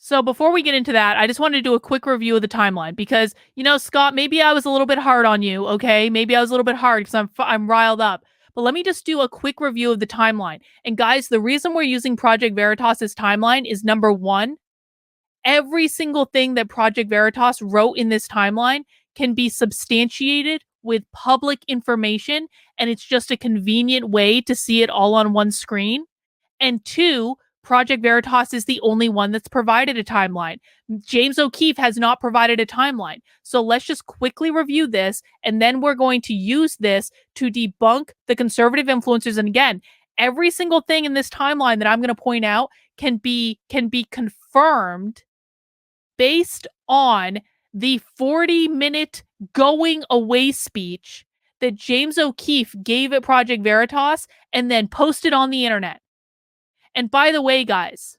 So before we get into that, I just wanted to do a quick review of the timeline because, Scott, maybe I was a little bit hard on you, okay? Maybe I was a little bit hard because I'm riled up. But let me just do a quick review of the timeline. And guys, the reason we're using Project Veritas's timeline is number one, every single thing that Project Veritas wrote in this timeline can be substantiated with public information, and it's just a convenient way to see it all on one screen. And two, Project Veritas is the only one that's provided a timeline. James O'Keefe has not provided a timeline. So let's just quickly review this, and then we're going to use this to debunk the conservative influencers. And again, every single thing in this timeline that I'm going to point out can be confirmed based on the 40-minute going away speech that James O'Keefe gave at Project Veritas and then posted on the internet. And by the way, guys,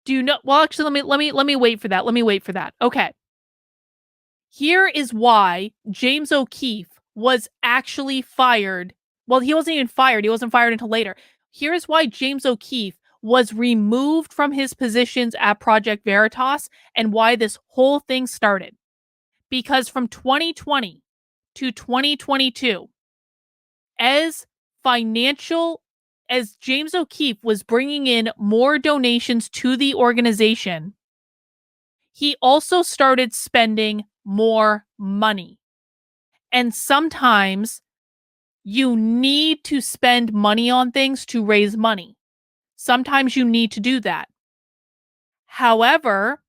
do you know? Well, actually, let me wait for that. Let me wait for that. Okay. Here is why James O'Keefe was actually fired. Well, he wasn't even fired. He wasn't fired until later. Here's why James O'Keefe was removed from his positions at Project Veritas and why this whole thing started. Because from 2020 to 2022, as James O'Keefe was bringing in more donations to the organization, he also started spending more money. And sometimes you need to spend money on things to raise money. Sometimes you need to do that. However,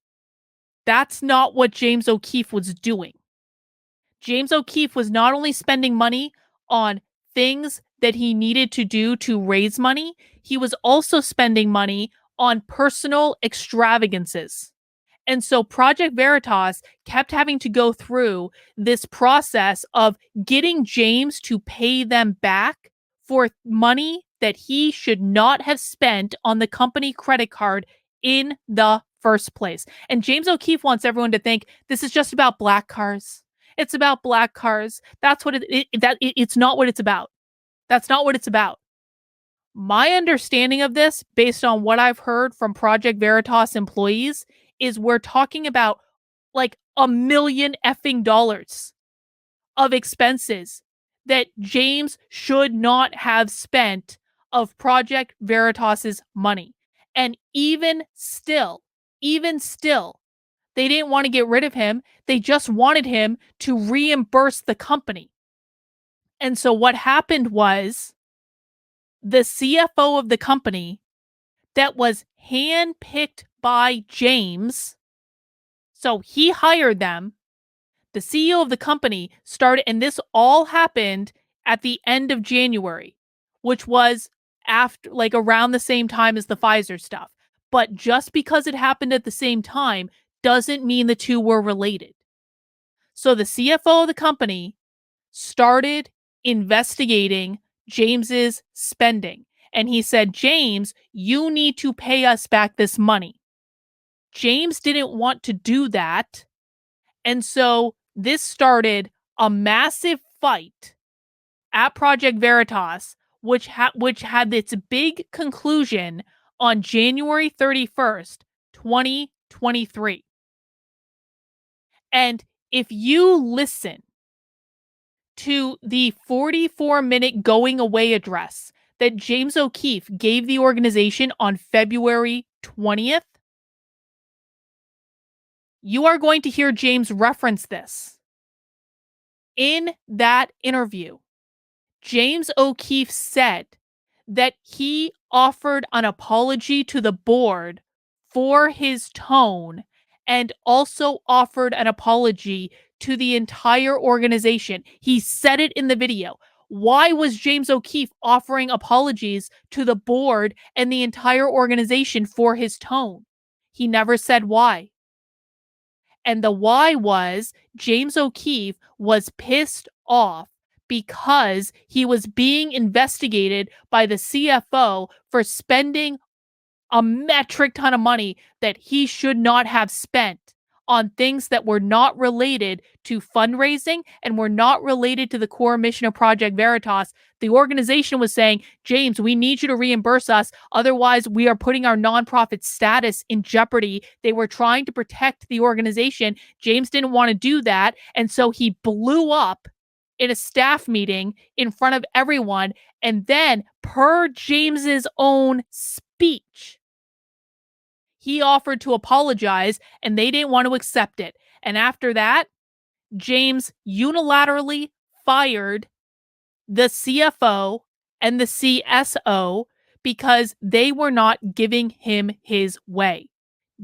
that's not what James O'Keefe was doing. James O'Keefe was not only spending money on things that he needed to do to raise money, he was also spending money on personal extravagances. And so Project Veritas kept having to go through this process of getting James to pay them back for money that he should not have spent on the company credit card in the first place. And James O'Keefe wants everyone to think this is just about black cars. It's about black cars. That's what it's not what it's about. That's not what it's about. My understanding of this, based on what I've heard from Project Veritas employees, is we're talking about like $1 million effing dollars of expenses that James should not have spent of Project Veritas's money. And even still, they didn't want to get rid of him. They just wanted him to reimburse the company. And so what happened was the CFO of the company that was handpicked by James, so he hired them, the CEO of the company started, and this all happened at the end of January, which was after, like around the same time as the Pfizer stuff. But just because it happened at the same time doesn't mean the two were related. So the CFO of the company started investigating James's spending. And he said, James, you need to pay us back this money. James didn't want to do that. And so this started a massive fight at Project Veritas, which had its big conclusion on January 31st, 2023. And if you listen to the 44-minute going away address that James O'Keefe gave the organization on February 20th, you are going to hear James reference this. In that interview, James O'Keefe said that he offered an apology to the board for his tone and also offered an apology to the entire organization. He said it in the video. Why was James O'Keefe offering apologies to the board and the entire organization for his tone? He never said why. And the why was James O'Keefe was pissed off because he was being investigated by the CFO for spending a metric ton of money that he should not have spent on things that were not related to fundraising and were not related to the core mission of Project Veritas. The organization was saying, James, we need you to reimburse us. Otherwise, we are putting our nonprofit status in jeopardy. They were trying to protect the organization. James didn't want to do that. And so he blew up in a staff meeting in front of everyone. And then, per James's own speech, he offered to apologize and they didn't want to accept it. And after that, James unilaterally fired the CFO and the CSO because they were not giving him his way.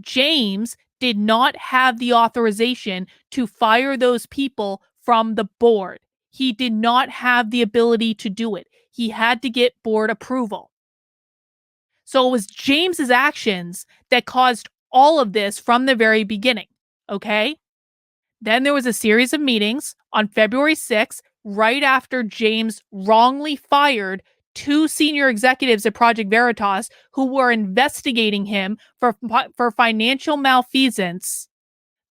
James did not have the authorization to fire those people from the board. He did not have the ability to do it. He had to get board approval. So it was James's actions that caused all of this from the very beginning. Okay? Then there was a series of meetings on February 6th, right after James wrongly fired two senior executives at Project Veritas who were investigating him for financial malfeasance.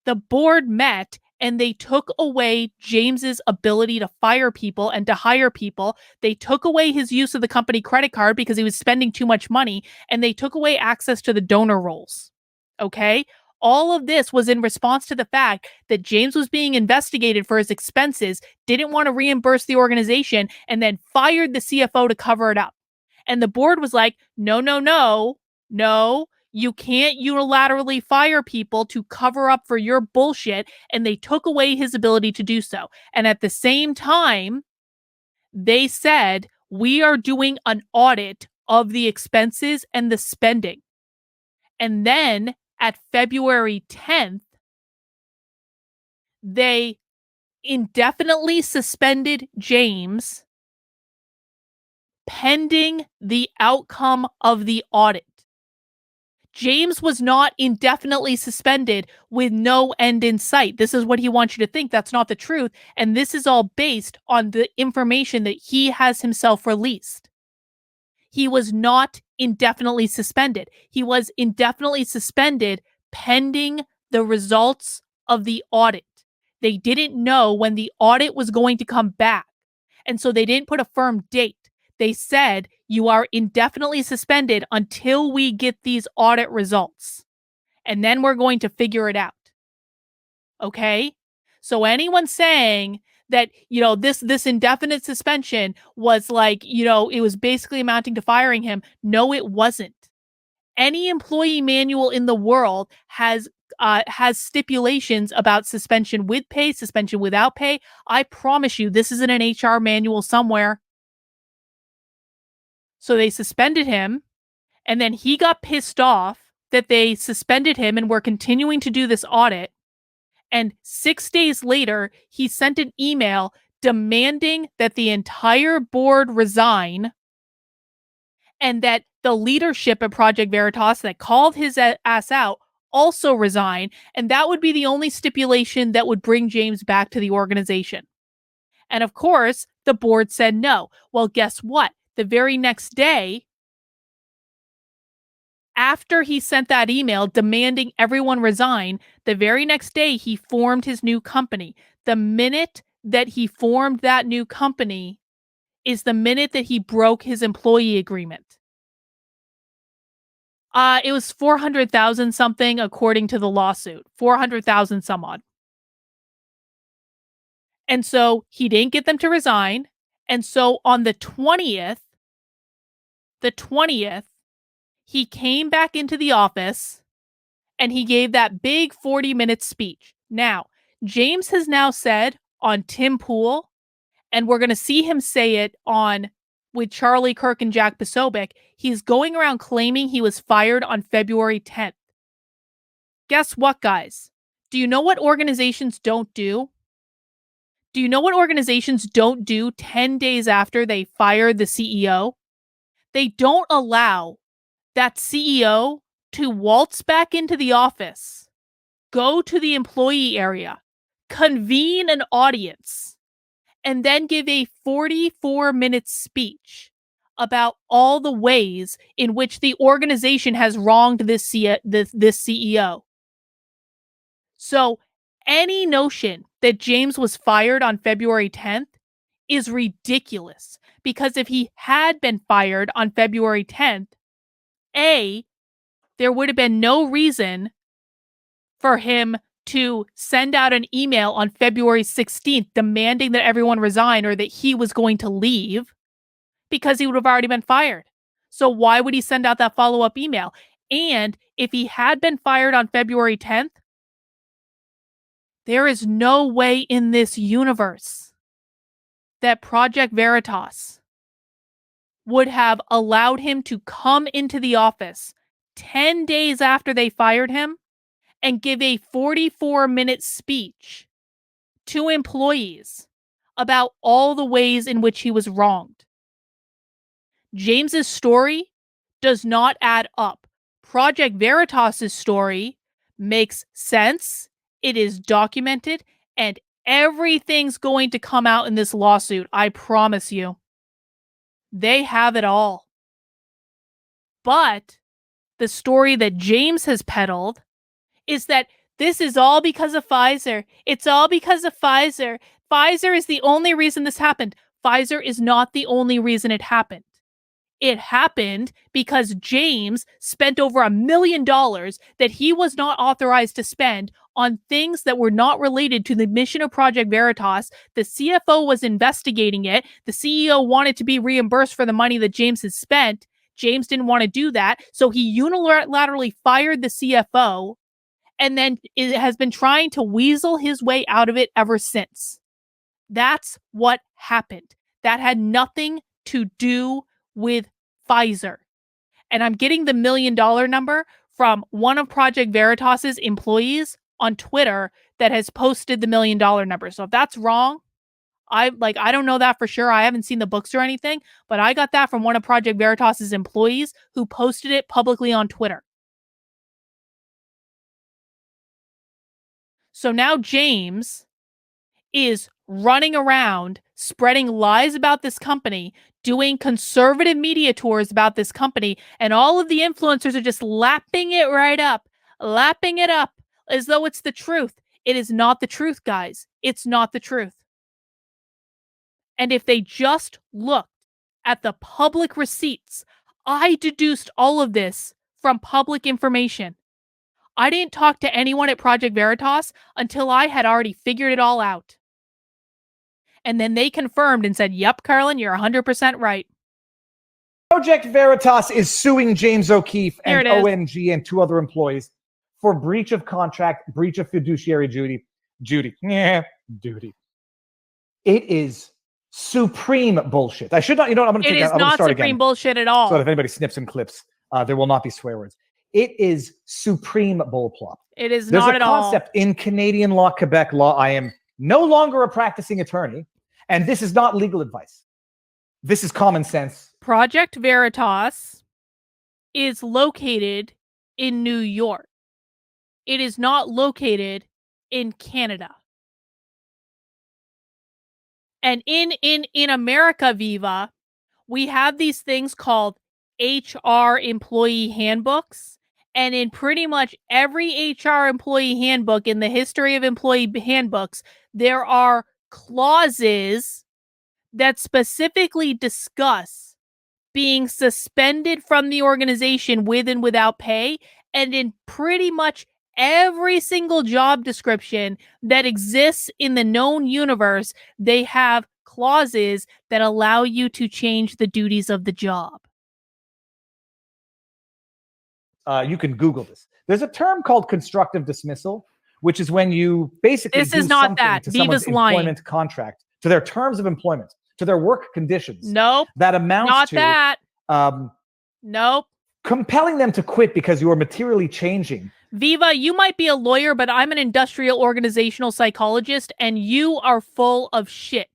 The board met and they took away James's ability to fire people and to hire people. They took away his use of the company credit card because he was spending too much money, and they took away access to the donor rolls. Okay? All of this was in response to the fact that James was being investigated for his expenses, didn't want to reimburse the organization, and then fired the CFO to cover it up. And the board was like, no, no, no, no, you can't unilaterally fire people to cover up for your bullshit. And they took away his ability to do so. And at the same time, they said, we are doing an audit of the expenses and the spending. And then at February 10th, they indefinitely suspended James pending the outcome of the audit. James was not indefinitely suspended with no end in sight. This is what he wants you to think. That's not the truth. And this is all based on the information that he has himself released. He was not indefinitely suspended. He was indefinitely suspended pending the results of the audit. They didn't know when the audit was going to come back. And so they didn't put a firm date. They said, you are indefinitely suspended until we get these audit results. And then we're going to figure it out. Okay? So anyone saying that, this indefinite suspension was like, it was basically amounting to firing him. No, it wasn't. Any employee manual in the world has stipulations about suspension with pay, suspension without pay. I promise you, this is in an HR manual somewhere. So they suspended him, and then he got pissed off that they suspended him and were continuing to do this audit. And 6 days later, he sent an email demanding that the entire board resign and that the leadership at Project Veritas that called his ass out also resign. And that would be the only stipulation that would bring James back to the organization. And of course, the board said no. Well, guess what? The very next day, after he sent that email demanding everyone resign, the very next day he formed his new company. The minute that he formed that new company is the minute that he broke his employee agreement. It was 400,000 something according to the lawsuit. 400,000 some odd. And so he didn't get them to resign. And so on the 20th, he came back into the office and he gave that big 40-minute speech. Now, James has now said on Tim Pool, and we're going to see him say it on with Charlie Kirk and Jack Posobiec, he's going around claiming he was fired on February 10th. Guess what, guys? Do you know what organizations don't do? Do you know what organizations don't do 10 days after they fire the CEO? They don't allow that CEO to waltz back into the office, go to the employee area, convene an audience, and then give a 44-minute speech about all the ways in which the organization has wronged this CEO. So any notion that James was fired on February 10th is ridiculous, because if he had been fired on February 10th, A, there would have been no reason for him to send out an email on February 16th demanding that everyone resign or that he was going to leave, because he would have already been fired. So why would he send out that follow-up email? And if he had been fired on February 10th, there is no way in this universe that Project Veritas would have allowed him to come into the office 10 days after they fired him and give a 44-minute speech to employees about all the ways in which he was wronged. James's story does not add up. Project Veritas's story makes sense. It is documented, and everything's going to come out in this lawsuit. I promise you. They have it all. But the story that James has peddled is that this is all because of Pfizer. It's all because of Pfizer. Pfizer is the only reason this happened. Pfizer is not the only reason it happened. It happened because James spent over $1 million that he was not authorized to spend on things that were not related to the mission of Project Veritas. The CFO was investigating it. The CEO wanted to be reimbursed for the money that James has spent. James didn't want to do that, so he unilaterally fired the CFO, and then it has been trying to weasel his way out of it ever since. That's what happened. That had nothing to do with Pfizer. And I'm getting the $1 million number from one of Project Veritas's employees on Twitter that has posted the $1 million number. So if that's wrong, I don't know that for sure. I haven't seen the books or anything, but I got that from one of Project Veritas's employees who posted it publicly on Twitter. So now James is running around spreading lies about this company, doing conservative media tours about this company, and all of the influencers are just lapping it right up, lapping it up as though it's the truth. It is not the truth, guys. It's not the truth. And if they just looked at the public receipts, I deduced all of this from public information. I didn't talk to anyone at Project Veritas until I had already figured it all out. And then they confirmed and said, yep, Carlin, you're 100% right. Project Veritas is suing James O'Keefe and OMG and 2 other employees for breach of contract, breach of fiduciary duty. It is supreme bullshit. I should not, I'm going to take that. I'm going to start again. It is not supreme bullshit at all. So that if anybody snips and clips, there will not be swear words. It is supreme bullplop. It is not at all. There's a concept in Canadian law, Quebec law. I am no longer a practicing attorney, and this is not legal advice. This is common sense. Project Veritas is located in New York. It is not located in Canada. And in America, Viva, we have these things called HR employee handbooks. And in pretty much every HR employee handbook in the history of employee handbooks, there are clauses that specifically discuss being suspended from the organization with and without pay. And in pretty much every single job description that exists in the known universe, they have clauses that allow you to change the duties of the job. You can Google this. There's a term called constructive dismissal, which is when you basically this is not that. to someone's employment contract, to their terms of employment, to their work conditions. Nope. That amounts not to that. Nope. Compelling them to quit because you are materially changing. Viva, you might be a lawyer, but I'm an industrial organizational psychologist, and you are full of shit.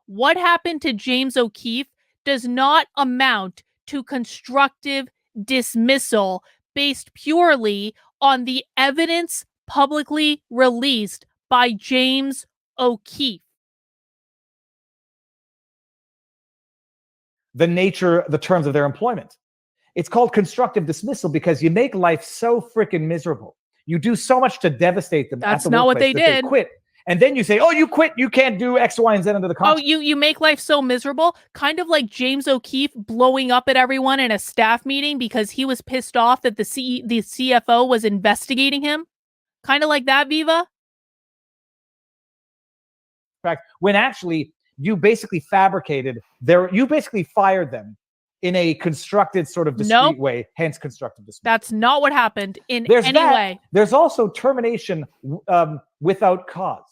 What happened to James O'Keefe does not amount to constructive dismissal based purely on the evidence publicly released by James O'Keefe. The terms of their employment. It's called constructive dismissal because you make life so freaking miserable. You do so much to devastate them. That's at the not what they workplace that did. They quit. And then you say, oh, you quit. You can't do X, Y, and Z under the contract. Oh, you make life so miserable. Kind of like James O'Keefe blowing up at everyone in a staff meeting because he was pissed off that the CFO was investigating him. Kind of like that, Viva. When actually you basically fabricated you basically fired them in a constructed sort of discreet way, hence constructive dismissal. That's not what happened in any way. There's also termination without cause.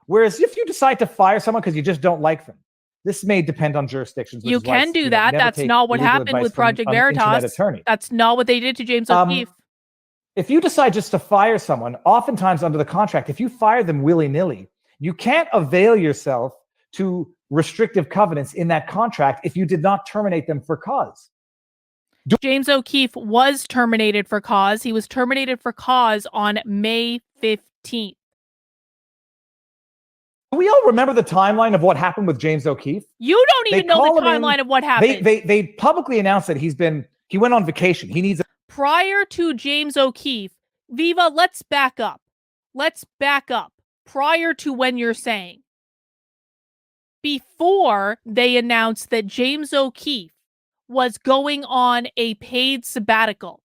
Whereas if you decide to fire someone because you just don't like them, this may depend on jurisdictions. You can do that. That's not what happened with Project Veritas. That's not what they did to James O'Keefe. If you decide just to fire someone, oftentimes under the contract, if you fire them willy-nilly, you can't avail yourself to restrictive covenants in that contract if you did not terminate them for cause. James O'Keefe was terminated for cause. He was terminated for cause on May 15th. Do we all remember the timeline of what happened with James O'Keefe? You don't even know the timeline of what happened. They publicly announced that he went on vacation. He needs prior to James O'Keefe. Viva, let's back up. Let's back up. Prior to when you're saying. Before they announced that James O'Keefe was going on a paid sabbatical.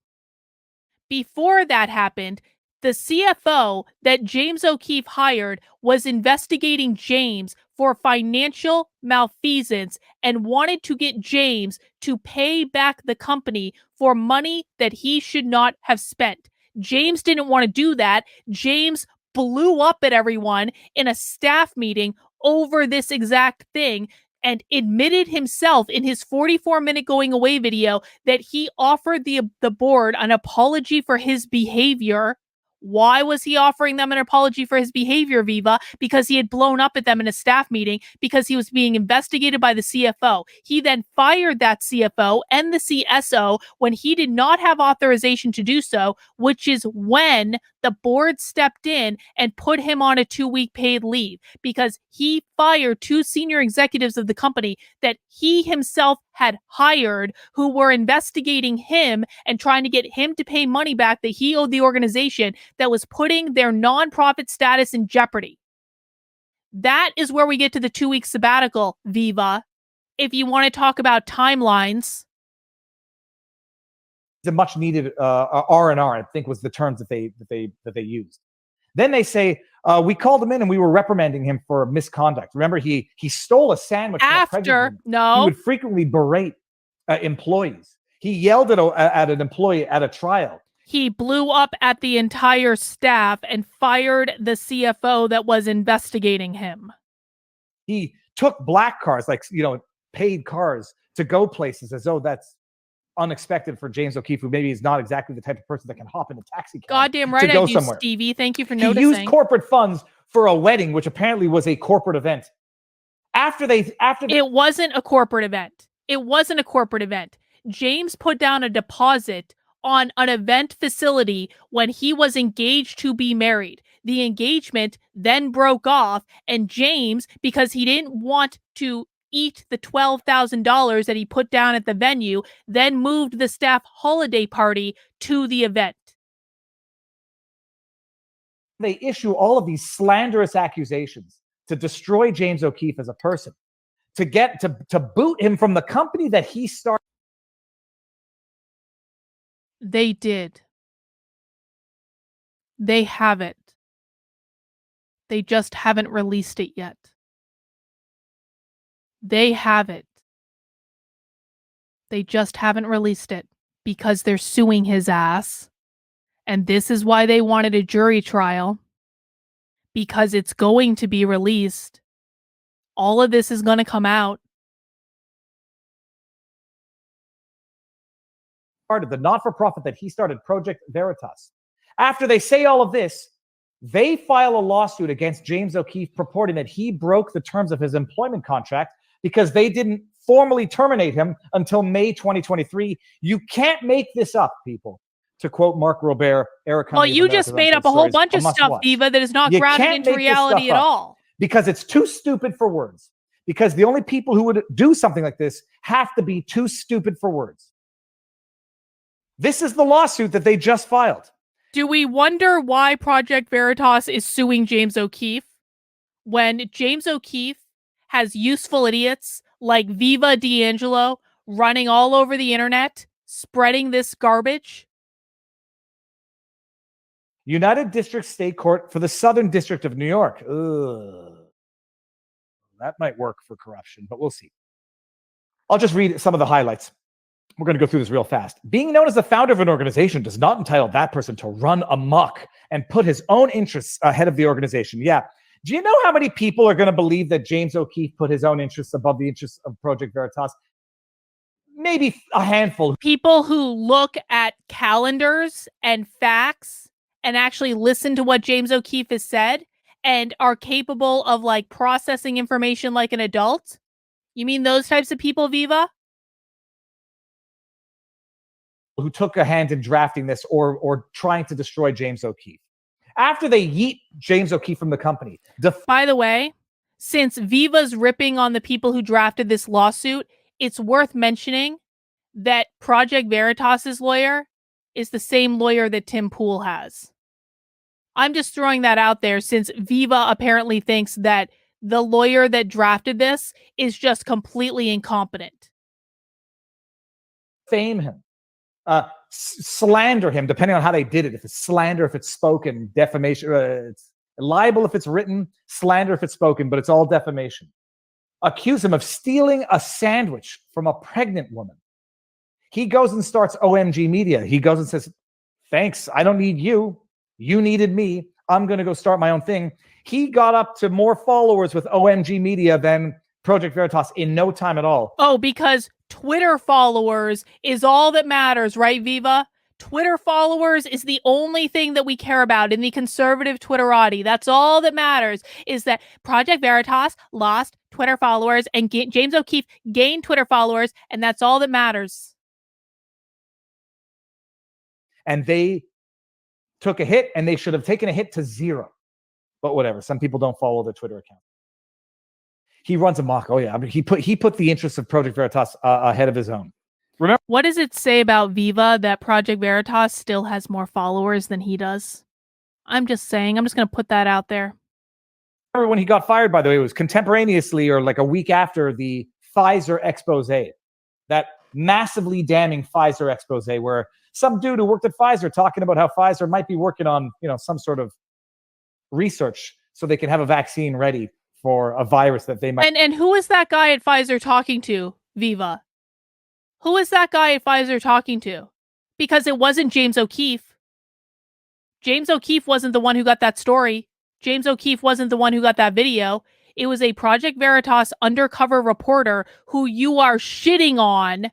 Before that happened, the CFO that James O'Keefe hired was investigating James for financial malfeasance and wanted to get James to pay back the company for money that he should not have spent. James didn't want to do that. James blew up at everyone in a staff meeting over this exact thing and admitted himself in his 44-minute going away video that he offered the board an apology for his behavior. Why was he offering them an apology for his behavior, Viva? Because he had blown up at them in a staff meeting because he was being investigated by the CFO. He then fired that CFO and the CSO when he did not have authorization to do so, which is when the board stepped in and put him on a 2-week paid leave because he fired 2 senior executives of the company that he himself had hired who were investigating him and trying to get him to pay money back that he owed the organization that was putting their nonprofit status in jeopardy. That is where we get to the 2-week sabbatical, Viva. If you want to talk about timelines. The much needed R&R, I think was the terms that they used. Then they say, we called him in and we were reprimanding him for misconduct. Remember, he stole a sandwich. After, no. He would frequently berate employees. He yelled at an employee at a trial. He blew up at the entire staff and fired the CFO that was investigating him. He took black cars, paid cars, to go places as though that's unexpected for James O'Keefe, who maybe is not exactly the type of person that can hop in a taxi cab. Goddamn right, I do, Stevie. Thank you for noticing. He used corporate funds for a wedding, which apparently was a corporate event. It wasn't a corporate event. It wasn't a corporate event. James put down a deposit on an event facility when he was engaged to be married. The engagement then broke off, and James, because he didn't want to eat the $12,000 that he put down at the venue, then moved the staff holiday party to the event. They issue all of these slanderous accusations to destroy James O'Keefe as a person, to boot him from the company that he started. They did. They have it. They just haven't released it yet. They have it. They just haven't released it because they're suing his ass. And this is why they wanted a jury trial. Because it's going to be released. All of this is going to come out. Part of the not-for-profit that he started, Project Veritas. After they say all of this, they file a lawsuit against James O'Keefe purporting that he broke the terms of his employment contract because they didn't formally terminate him until May 2023. You can't make this up, people. To quote Mark Robert, Eric. Well, you just made up a whole bunch of stuff, Viva, that is not grounded into reality at all. Because it's too stupid for words. Because the only people who would do something like this have to be too stupid for words. This is the lawsuit that they just filed. Do we wonder why Project Veritas is suing James O'Keefe when James O'Keefe has useful idiots like Viva D'Angelo running all over the internet, spreading this garbage? United District State Court for the Southern District of New York. Ugh. That might work for corruption, but we'll see. I'll just read some of the highlights. We're going to go through this real fast. Being known as the founder of an organization does not entitle that person to run amok and put his own interests ahead of the organization. Yeah. Do you know how many people are going to believe that James O'Keefe put his own interests above the interests of Project Veritas? Maybe a handful. People who look at calendars and facts and actually listen to what James O'Keefe has said and are capable of like processing information like an adult? You mean those types of people, Viva? Who took a hand in drafting this or trying to destroy James O'Keefe. After they yeet James O'Keefe from the company. By the way, since Viva's ripping on the people who drafted this lawsuit, it's worth mentioning that Project Veritas's lawyer is the same lawyer that Tim Pool has. I'm just throwing that out there since Viva apparently thinks that the lawyer that drafted this is just completely incompetent. Fame him. Slander him, depending on how they did it. If it's slander, if it's spoken, defamation, it's libel if it's written, slander if it's spoken, but it's all defamation. Accuse him of stealing a sandwich from a pregnant woman. He goes and starts OMG Media. He goes and says, thanks, I don't need you. You needed me. I'm going to go start my own thing. He got up to more followers with OMG Media than Project Veritas in no time at all. Oh, because Twitter followers is all that matters, right, Viva? Twitter followers is the only thing that we care about in the conservative Twitterati. That's all that matters, is that Project Veritas lost Twitter followers and James O'Keefe gained Twitter followers, and that's all that matters. And they took a hit, and they should have taken a hit to 0. But whatever. Some people don't follow their Twitter account. He runs amok. Oh yeah, I mean, he put the interests of Project Veritas ahead of his own. Remember, what does it say about Viva that Project Veritas still has more followers than he does? I'm just saying. I'm just going to put that out there. Remember when he got fired, by the way, it was contemporaneously or like a week after the Pfizer expose, that massively damning Pfizer expose, where some dude who worked at Pfizer talking about how Pfizer might be working on, some sort of research so they can have a vaccine ready for a virus that they might. And who is that guy at Pfizer talking to, Viva? Who is that guy at Pfizer talking to? Because it wasn't James O'Keefe. James O'Keefe wasn't the one who got that story. James O'Keefe wasn't the one who got that video. It was a Project Veritas undercover reporter who you are shitting on.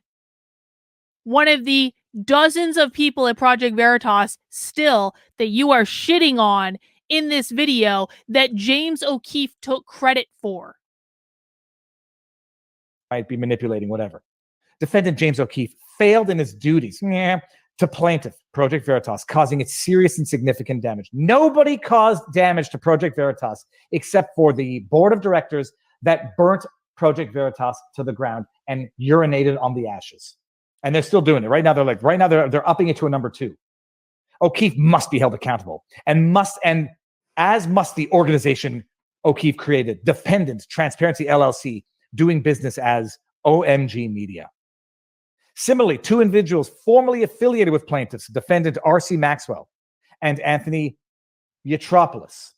One of the dozens of people at Project Veritas still that you are shitting on in this video that James O'Keefe took credit for. Might be manipulating, whatever. Defendant James O'Keefe failed in his duties to plaintiff Project Veritas, causing it serious and significant damage. Nobody caused damage to Project Veritas except for the board of directors that burnt Project Veritas to the ground and urinated on the ashes. And they're still doing it. Right now, they're upping it to a number 2. O'Keefe must be held accountable and as must the organization O'Keefe created, Defendant Transparency LLC, doing business as OMG Media. Similarly, 2 individuals formerly affiliated with plaintiffs, Defendant R.C. Maxwell and Anthony Yatropoulos,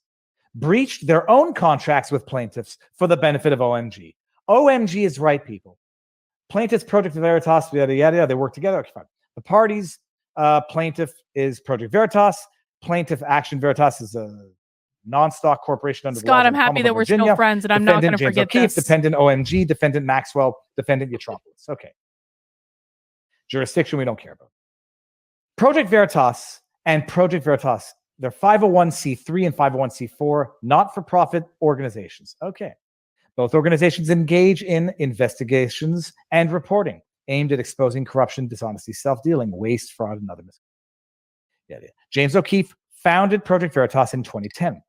breached their own contracts with plaintiffs for the benefit of OMG. OMG is right, people. Plaintiffs, Project Veritas, yada, yada, yada, they work together. Okay, fine. The parties, plaintiff is Project Veritas. Plaintiff Action Veritas is a non-stock corporation under Scott, the I'm happy that we're still friends, and I'm not going to forget O'Keefe, this. Defendant OMG, Defendant Maxwell, Defendant Yatropoulos. Okay. Jurisdiction we don't care about. Project Veritas and Project Veritas, they're 501c3 and 501c4 not-for-profit organizations. Okay. Both organizations engage in investigations and reporting aimed at exposing corruption, dishonesty, self-dealing, waste, fraud, and other misconduct. Yeah. James O'Keefe founded Project Veritas in 2010.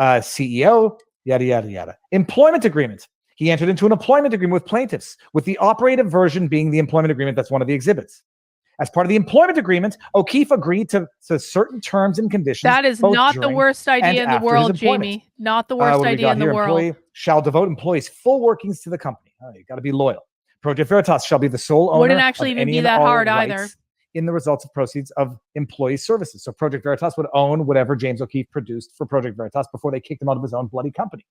CEO, yada, yada, yada. Employment agreement. He entered into an employment agreement with plaintiffs, with the operative version being the employment agreement that's one of the exhibits. As part of the employment agreement, O'Keefe agreed to certain terms and conditions. That is not the worst idea in the world, Jamie. Not the worst idea in the world. Employee shall devote employees' full workings to the company. You got to be loyal. Project Veritas shall be the sole owner. Wouldn't actually even be that hard either. In the results of proceeds of employee services. So Project Veritas would own whatever James O'Keefe produced for Project Veritas before they kicked him out of his own bloody company.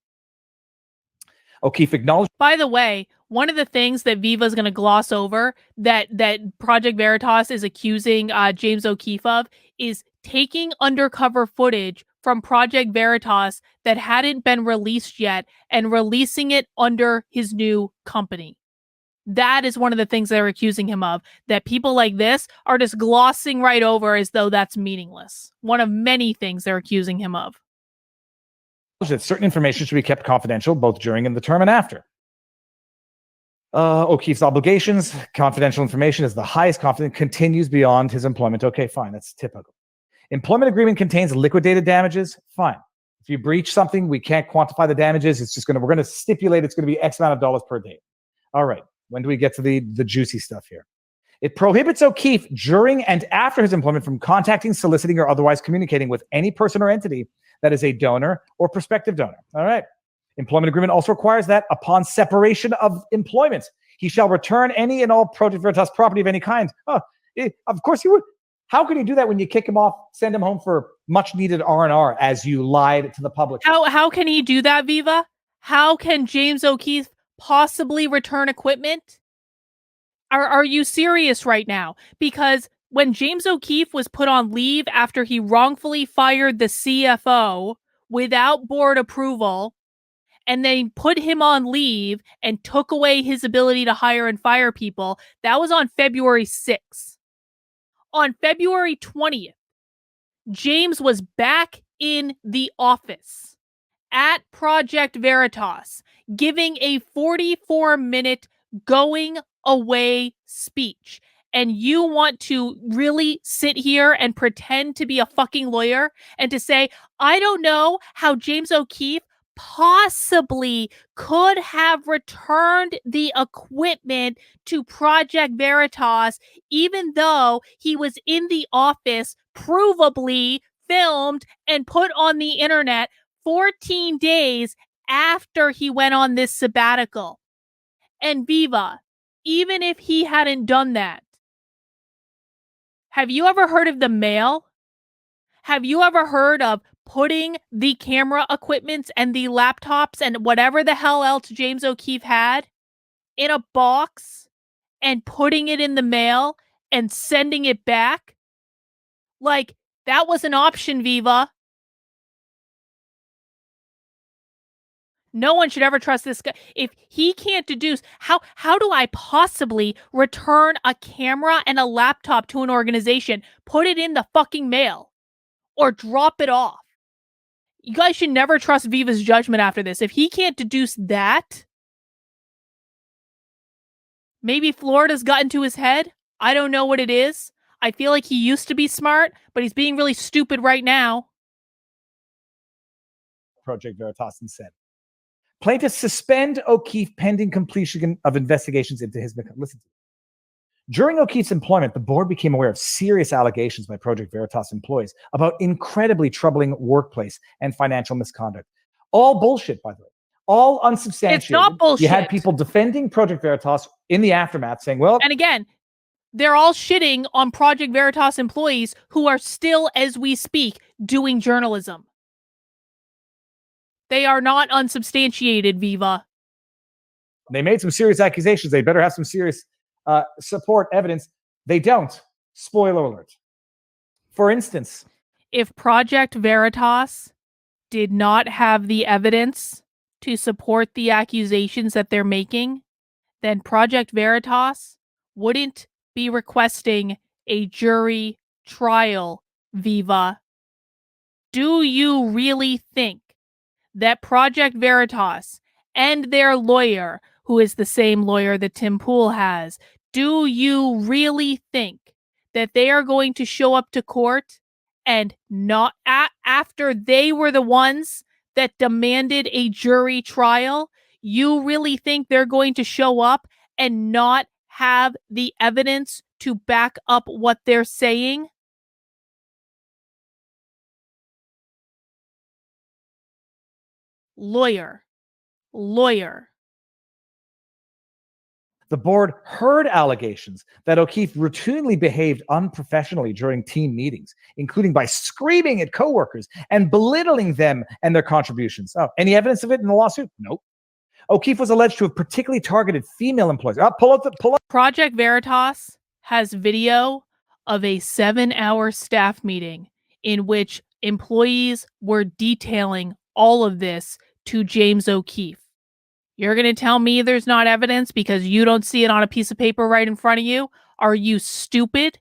O'Keefe acknowledged. By the way, one of the things that Viva is going to gloss over that Project Veritas is accusing James O'Keefe of is taking undercover footage from Project Veritas that hadn't been released yet and releasing it under his new company. That is one of the things they're accusing him of, that people like this are just glossing right over as though that's meaningless. One of many things they're accusing him of. That certain information should be kept confidential both during and the term and after. O'Keefe's obligations, confidential information is the highest confidence, continues beyond his employment. Okay, fine, that's typical. Employment agreement contains liquidated damages. Fine. If you breach something, we can't quantify the damages. We're going to stipulate it's going to be X amount of dollars per day. All right. When do we get to the juicy stuff here? It prohibits O'Keefe during and after his employment from contacting, soliciting, or otherwise communicating with any person or entity that is a donor or prospective donor. All right. Employment agreement also requires that upon separation of employment, he shall return any and all Project Veritas property of any kind. Of course he would. How can you do that when you kick him off, send him home for much needed R&R as you lied to the public? How can he do that, Viva? How can James O'Keefe possibly return equipment? Are you serious right now? Because when James O'Keefe was put on leave after he wrongfully fired the CFO without board approval, and they put him on leave and took away his ability to hire and fire people, that was on February 6th. On February 20th, James was back in the office at Project Veritas, giving a 44-minute going away speech. And you want to really sit here and pretend to be a fucking lawyer and to say, I don't know how James O'Keefe possibly could have returned the equipment to Project Veritas, even though he was in the office, provably filmed and put on the internet 14 days after he went on this sabbatical. And Viva, even if he hadn't done that, have you ever heard of the mail? Have you ever heard of putting the camera equipment and the laptops and whatever the hell else James O'Keefe had in a box and putting it in the mail and sending it back? Like, that was an option, Viva. No one should ever trust this guy. If he can't deduce, how do I possibly return a camera and a laptop to an organization, put it in the fucking mail, or drop it off? You guys should never trust Viva's judgment after this. If he can't deduce that, maybe Florida's gotten to his head. I don't know what it is. I feel like he used to be smart, but he's being really stupid right now. Project Veritas said. Plaintiffs suspend O'Keefe pending completion of investigations into his misconduct. Listen to it. During O'Keefe's employment, the board became aware of serious allegations by Project Veritas employees about incredibly troubling workplace and financial misconduct. All bullshit, by the way. All unsubstantiated. It's not bullshit. You had people defending Project Veritas in the aftermath saying, well... And again, they're all shitting on Project Veritas employees who are still, as we speak, doing journalism. They are not unsubstantiated, Viva. They made some serious accusations. They better have some serious support evidence. They don't. Spoiler alert. For instance, if Project Veritas did not have the evidence to support the accusations that they're making, then Project Veritas wouldn't be requesting a jury trial, Viva. Do you really think that Project Veritas and their lawyer, who is the same lawyer that Tim Pool has, do you really think that they are going to show up to court and not after they were the ones that demanded a jury trial? You really think they're going to show up and not have the evidence to back up what they're saying? Lawyer. The board heard allegations that O'Keefe routinely behaved unprofessionally during team meetings, including by screaming at coworkers and belittling them and their contributions. Oh, any evidence of it in the lawsuit? Nope. O'Keefe was alleged to have particularly targeted female employees. Pull up. Project Veritas has video of a 7-hour staff meeting in which employees were detailing all of this to James O'Keefe. You're going to tell me there's not evidence because you don't see it on a piece of paper right in front of you? Are you stupid?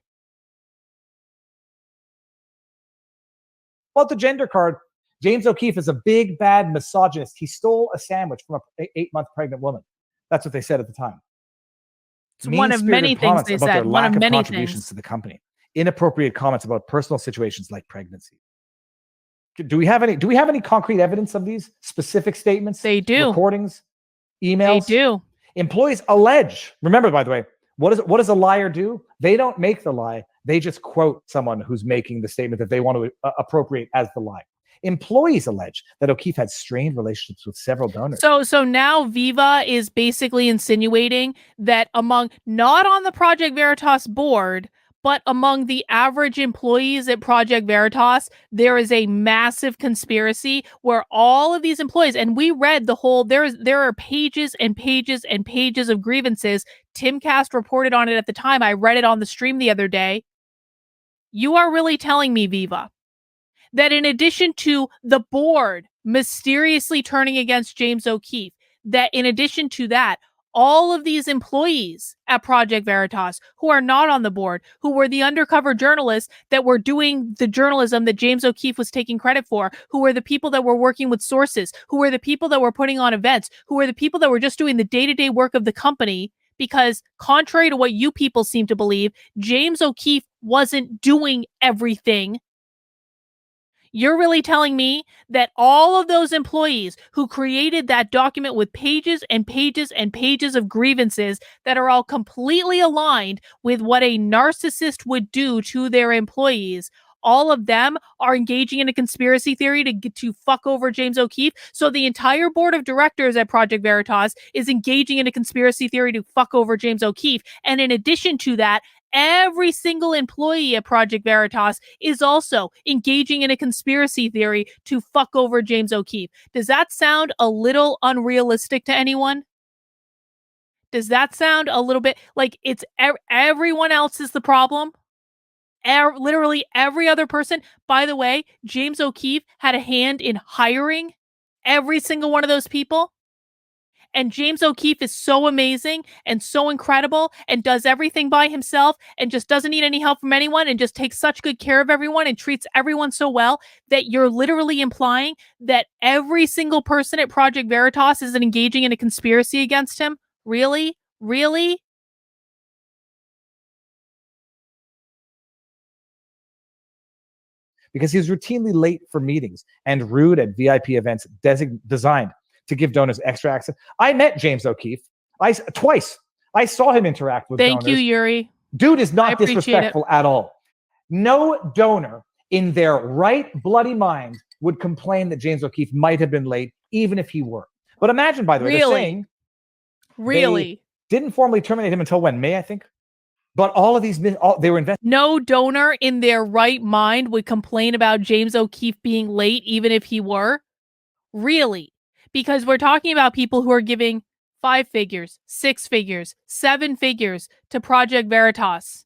About the gender card, James O'Keefe is a big, bad misogynist. He stole a sandwich from an 8-month pregnant woman. That's what they said at the time. It's one of many things they said. One of many contributions to the company. Inappropriate comments about personal situations like pregnancy. Do we have any concrete evidence of these specific statements? They do. Recordings, emails. They do. Employees allege. Remember, by the way, what does a liar do? They don't make the lie. They just quote someone who's making the statement that they want to appropriate as the lie. Employees allege that O'Keefe had strained relationships with several donors. So now Viva is basically insinuating that among, not on the Project Veritas board, but among the average employees at Project Veritas, there is a massive conspiracy where all of these employees, and we read the whole, there are pages and pages and pages of grievances. Timcast reported on it at the time. I read it on the stream the other day. You are really telling me, Viva, that in addition to the board mysteriously turning against James O'Keefe, that in addition to that, all of these employees at Project Veritas who are not on the board, who were the undercover journalists that were doing the journalism that James O'Keefe was taking credit for, who were the people that were working with sources, who were the people that were putting on events, who were the people that were just doing the day-to-day work of the company, because contrary to what you people seem to believe, James O'Keefe wasn't doing everything. You're really telling me that all of those employees who created that document with pages and pages and pages of grievances that are all completely aligned with what a narcissist would do to their employees, all of them are engaging in a conspiracy theory to fuck over James O'Keefe? So the entire board of directors at Project Veritas is engaging in a conspiracy theory to fuck over James O'Keefe. And in addition to that, every single employee at Project Veritas is also engaging in a conspiracy theory to fuck over James O'Keefe. Does that sound a little unrealistic to anyone? Does that sound a little bit like it's everyone else is the problem? Literally every other person. By the way, James O'Keefe had a hand in hiring every single one of those people. And James O'Keefe is so amazing and so incredible and does everything by himself and just doesn't need any help from anyone and just takes such good care of everyone and treats everyone so well that you're literally implying that every single person at Project Veritas is engaging in a conspiracy against him? Really? Really? Because he was routinely late for meetings and rude at VIP events designed to give donors extra access. I met James O'Keefe twice. I saw him interact with donors. Thank you, Yuri. Dude is not disrespectful at all. No donor in their right bloody mind would complain that James O'Keefe might have been late, even if he were. But imagine, by the way, they're saying they didn't formally terminate him until when? May, I think. But all of these, they were invested. No donor in their right mind would complain about James O'Keefe being late, even if he were. Really? Because we're talking about people who are giving 5 figures, 6 figures, 7 figures to Project Veritas.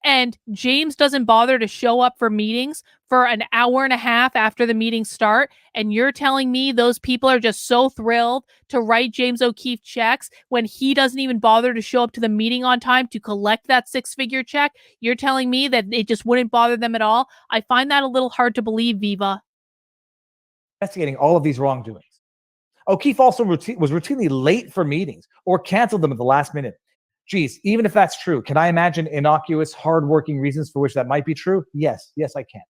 And James doesn't bother to show up for meetings for an hour and a half after the meetings start. And you're telling me those people are just so thrilled to write James O'Keefe checks when he doesn't even bother to show up to the meeting on time to collect that 6-figure check? You're telling me that it just wouldn't bother them at all? I find that a little hard to believe, Viva. Investigating all of these wrongdoings. O'Keefe also was routinely late for meetings or canceled them at the last minute. Geez, even if that's true, can I imagine innocuous, hardworking reasons for which that might be true? Yes, I can.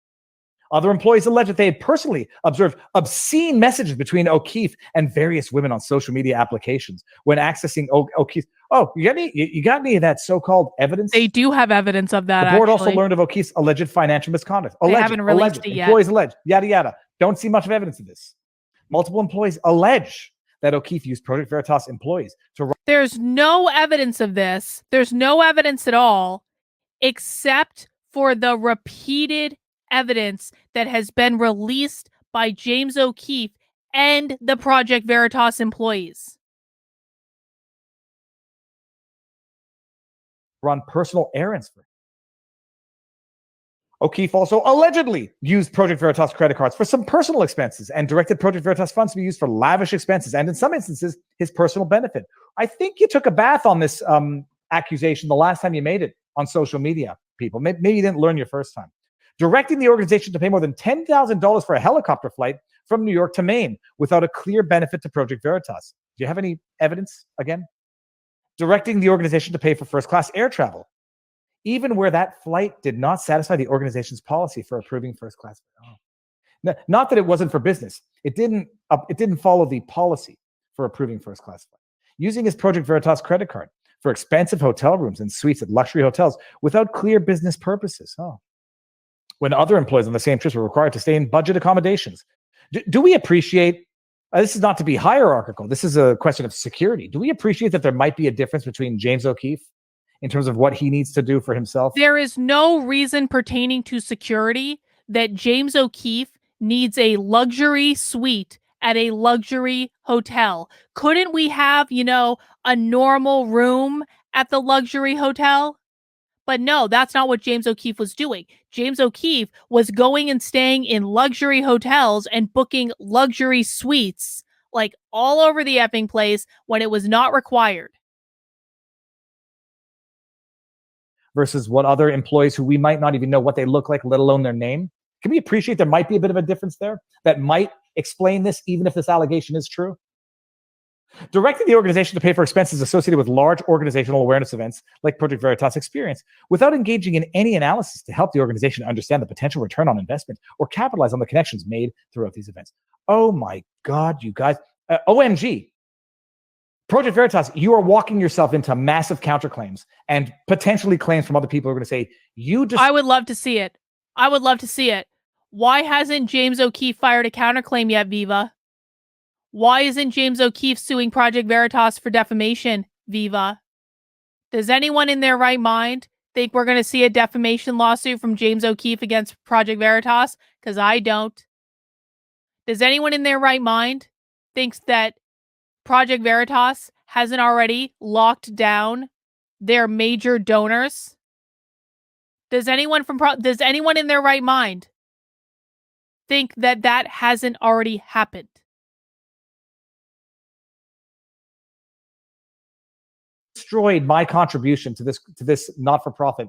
Other employees allege that they had personally observed obscene messages between O'Keefe and various women on social media applications when accessing O'Keefe. Oh, you got any of that so-called evidence? They do have evidence of that, The board also actually. learned of O'Keefe's alleged financial misconduct. They haven't released it yet. Employees allege, yada, yada. Don't see much of evidence of this. Multiple employees allege that O'Keefe used Project Veritas employees to... There's no evidence of this. There's no evidence at all, except for the repeated evidence that has been released by James O'Keefe and the Project Veritas employees. run personal errands for him. O'Keefe also allegedly used Project Veritas credit cards for some personal expenses and directed Project Veritas funds to be used for lavish expenses and, in some instances, his personal benefit. I think you took a bath on this accusation the last time you made it on social media, people. Maybe you didn't learn your first time. Directing the organization to pay more than $10,000 for a helicopter flight from New York to Maine without a clear benefit to Project Veritas. Do you have any evidence again? Directing the organization to pay for first-class air travel, even where that flight did not satisfy the organization's policy for approving first-class. Oh. Not that it wasn't for business. It didn't follow the policy for approving first-class flight. Using his Project Veritas credit card for expensive hotel rooms and suites at luxury hotels without clear business purposes. Oh. When other employees on the same trips were required to stay in budget accommodations. Do we appreciate, this is not to be hierarchical, this is a question of security. Do we appreciate that there might be a difference between James O'Keefe in terms of what he needs to do for himself? There is no reason pertaining to security that James O'Keefe needs a luxury suite at a luxury hotel. Couldn't we have, a normal room at the luxury hotel? But no, that's not what James O'Keefe was doing. James O'Keefe was going and staying in luxury hotels and booking luxury suites like all over the effing place when it was not required. Versus what other employees who we might not even know what they look like, let alone their name. Can we appreciate there might be a bit of a difference there that might explain this, even if this allegation is true? Directing the organization to pay for expenses associated with large organizational awareness events like Project Veritas Experience without engaging in any analysis to help the organization understand the potential return on investment or capitalize on the connections made throughout these events. Oh my God, you guys. OMG. Project Veritas, you are walking yourself into massive counterclaims and potentially claims from other people who are going to say, I would love to see it. I would love to see it. Why hasn't James O'Keefe fired a counterclaim yet, Viva? Why isn't James O'Keefe suing Project Veritas for defamation, Viva? Does anyone in their right mind think we're going to see a defamation lawsuit from James O'Keefe against Project Veritas? Because I don't. Does anyone in their right mind think that Project Veritas hasn't already locked down their major donors? Does anyone in their right mind think that hasn't already happened? Destroyed my contribution to this not-for-profit.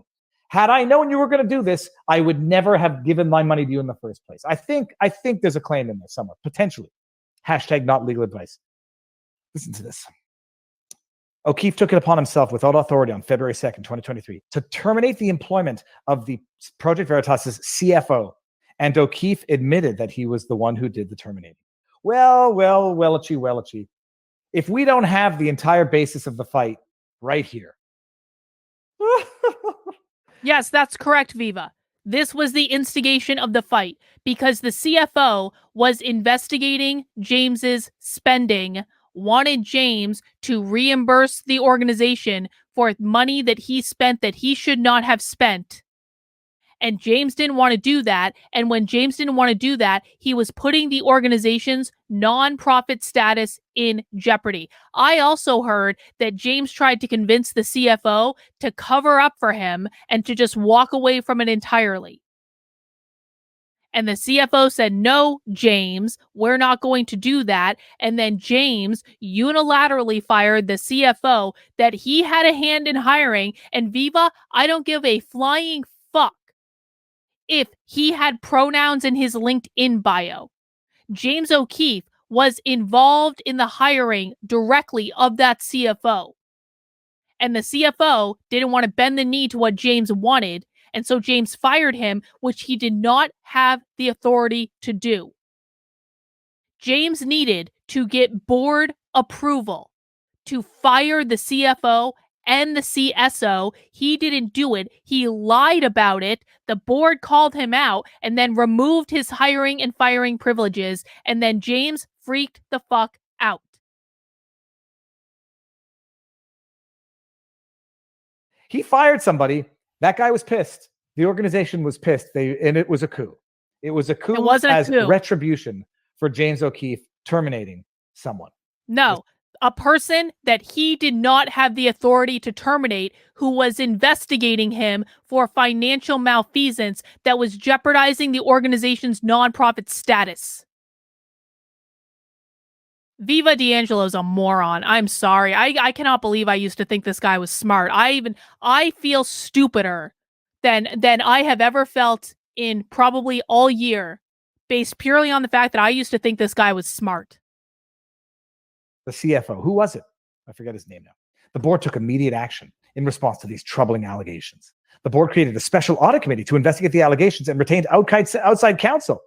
Had I known you were going to do this, I would never have given my money to you in the first place. I think there's a claim in there somewhere, potentially. Hashtag not legal advice. Listen to this. O'Keefe took it upon himself without authority on February 2nd, 2023, to terminate the employment of the Project Veritas' CFO, and O'Keefe admitted that he was the one who did the terminating. Well-a-chee. If we don't have the entire basis of the fight right here. Yes, that's correct, Viva. This was the instigation of the fight because the CFO was investigating James's spending, wanted James to reimburse the organization for money that he spent that he should not have spent. And James didn't want to do that. And when James didn't want to do that, he was putting the organization's nonprofit status in jeopardy. I also heard that James tried to convince the CFO to cover up for him and to just walk away from it entirely. And the CFO said, no, James, we're not going to do that. And then James unilaterally fired the CFO that he had a hand in hiring. And Viva, I don't give a flying fuck if he had pronouns in his LinkedIn bio. James O'Keefe was involved in the hiring directly of that CFO. And the CFO didn't want to bend the knee to what James wanted And so James fired him, which he did not have the authority to do. James needed to get board approval to fire the CFO and the CSO. He didn't do it. He lied about it. The board called him out and then removed his hiring and firing privileges. And then James freaked the fuck out. He fired somebody. That guy was pissed. The organization was pissed. And it was a coup. It was a coup as retribution for James O'Keefe terminating someone. No, a person that he did not have the authority to terminate, who was investigating him for financial malfeasance that was jeopardizing the organization's nonprofit status. Viva D'Angelo's a moron. I'm sorry. I cannot believe I used to think this guy was smart. I feel stupider than I have ever felt in probably all year, based purely on the fact that I used to think this guy was smart. The CFO, who was it? I forget his name now. The board took immediate action in response to these troubling allegations. The board created a special audit committee to investigate the allegations and retained outside counsel.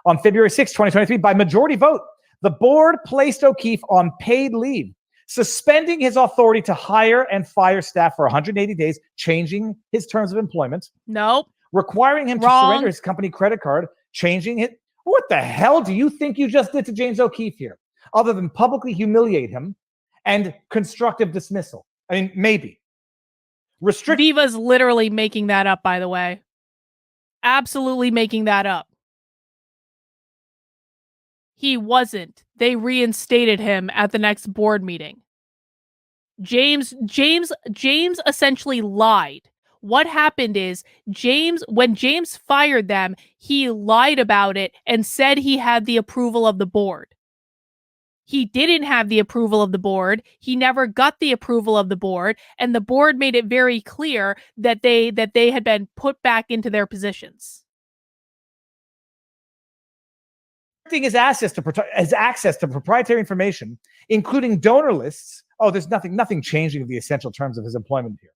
On February 6, 2023, by majority vote, the board placed O'Keefe on paid leave, suspending his authority to hire and fire staff for 180 days, changing his terms of employment. Nope. Requiring him to surrender his company credit card, changing it. What the hell do you think you just did to James O'Keefe here? Other than publicly humiliate him and constructive dismissal. I mean, maybe. Viva's literally making that up, by the way. Absolutely making that up. He wasn't. They reinstated him at the next board meeting. James essentially lied. What happened is when James fired them, he lied about it and said he had the approval of the board. He didn't have the approval of the board. He never got the approval of the board, and the board made it very clear that they had been put back into their positions. His access to proprietary information, including donor lists. Oh, there's nothing changing of the essential terms of his employment here,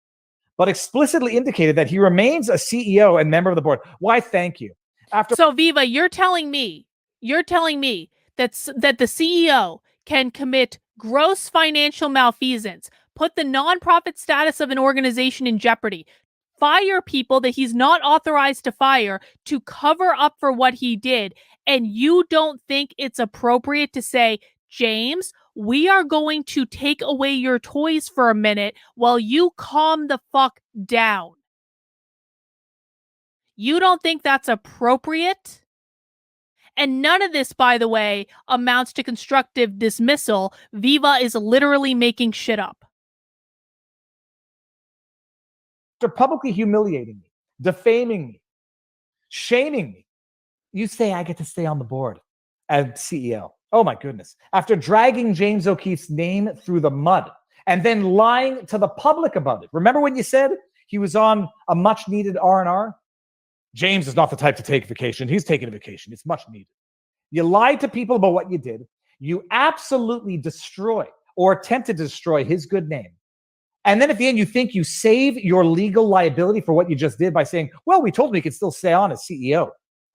but explicitly indicated that he remains a CEO and member of the board. Why? Thank you. So Viva, you're telling me that the CEO can commit gross financial malfeasance, put the nonprofit status of an organization in jeopardy, fire people that he's not authorized to fire to cover up for what he did, and you don't think it's appropriate to say, James, we are going to take away your toys for a minute while you calm the fuck down? You don't think that's appropriate? And none of this, by the way, amounts to constructive dismissal. Viva is literally making shit up. After publicly humiliating me, defaming me, shaming me, you say I get to stay on the board as CEO. Oh my goodness. After dragging James O'Keefe's name through the mud and then lying to the public about it. Remember when you said he was on a much needed R&R? James is not the type to take vacation. He's taking a vacation. It's much needed. You lied to people about what you did. You absolutely destroy or attempt to destroy his good name. And then at the end, you think you save your legal liability for what you just did by saying, well, we told him he could still stay on as CEO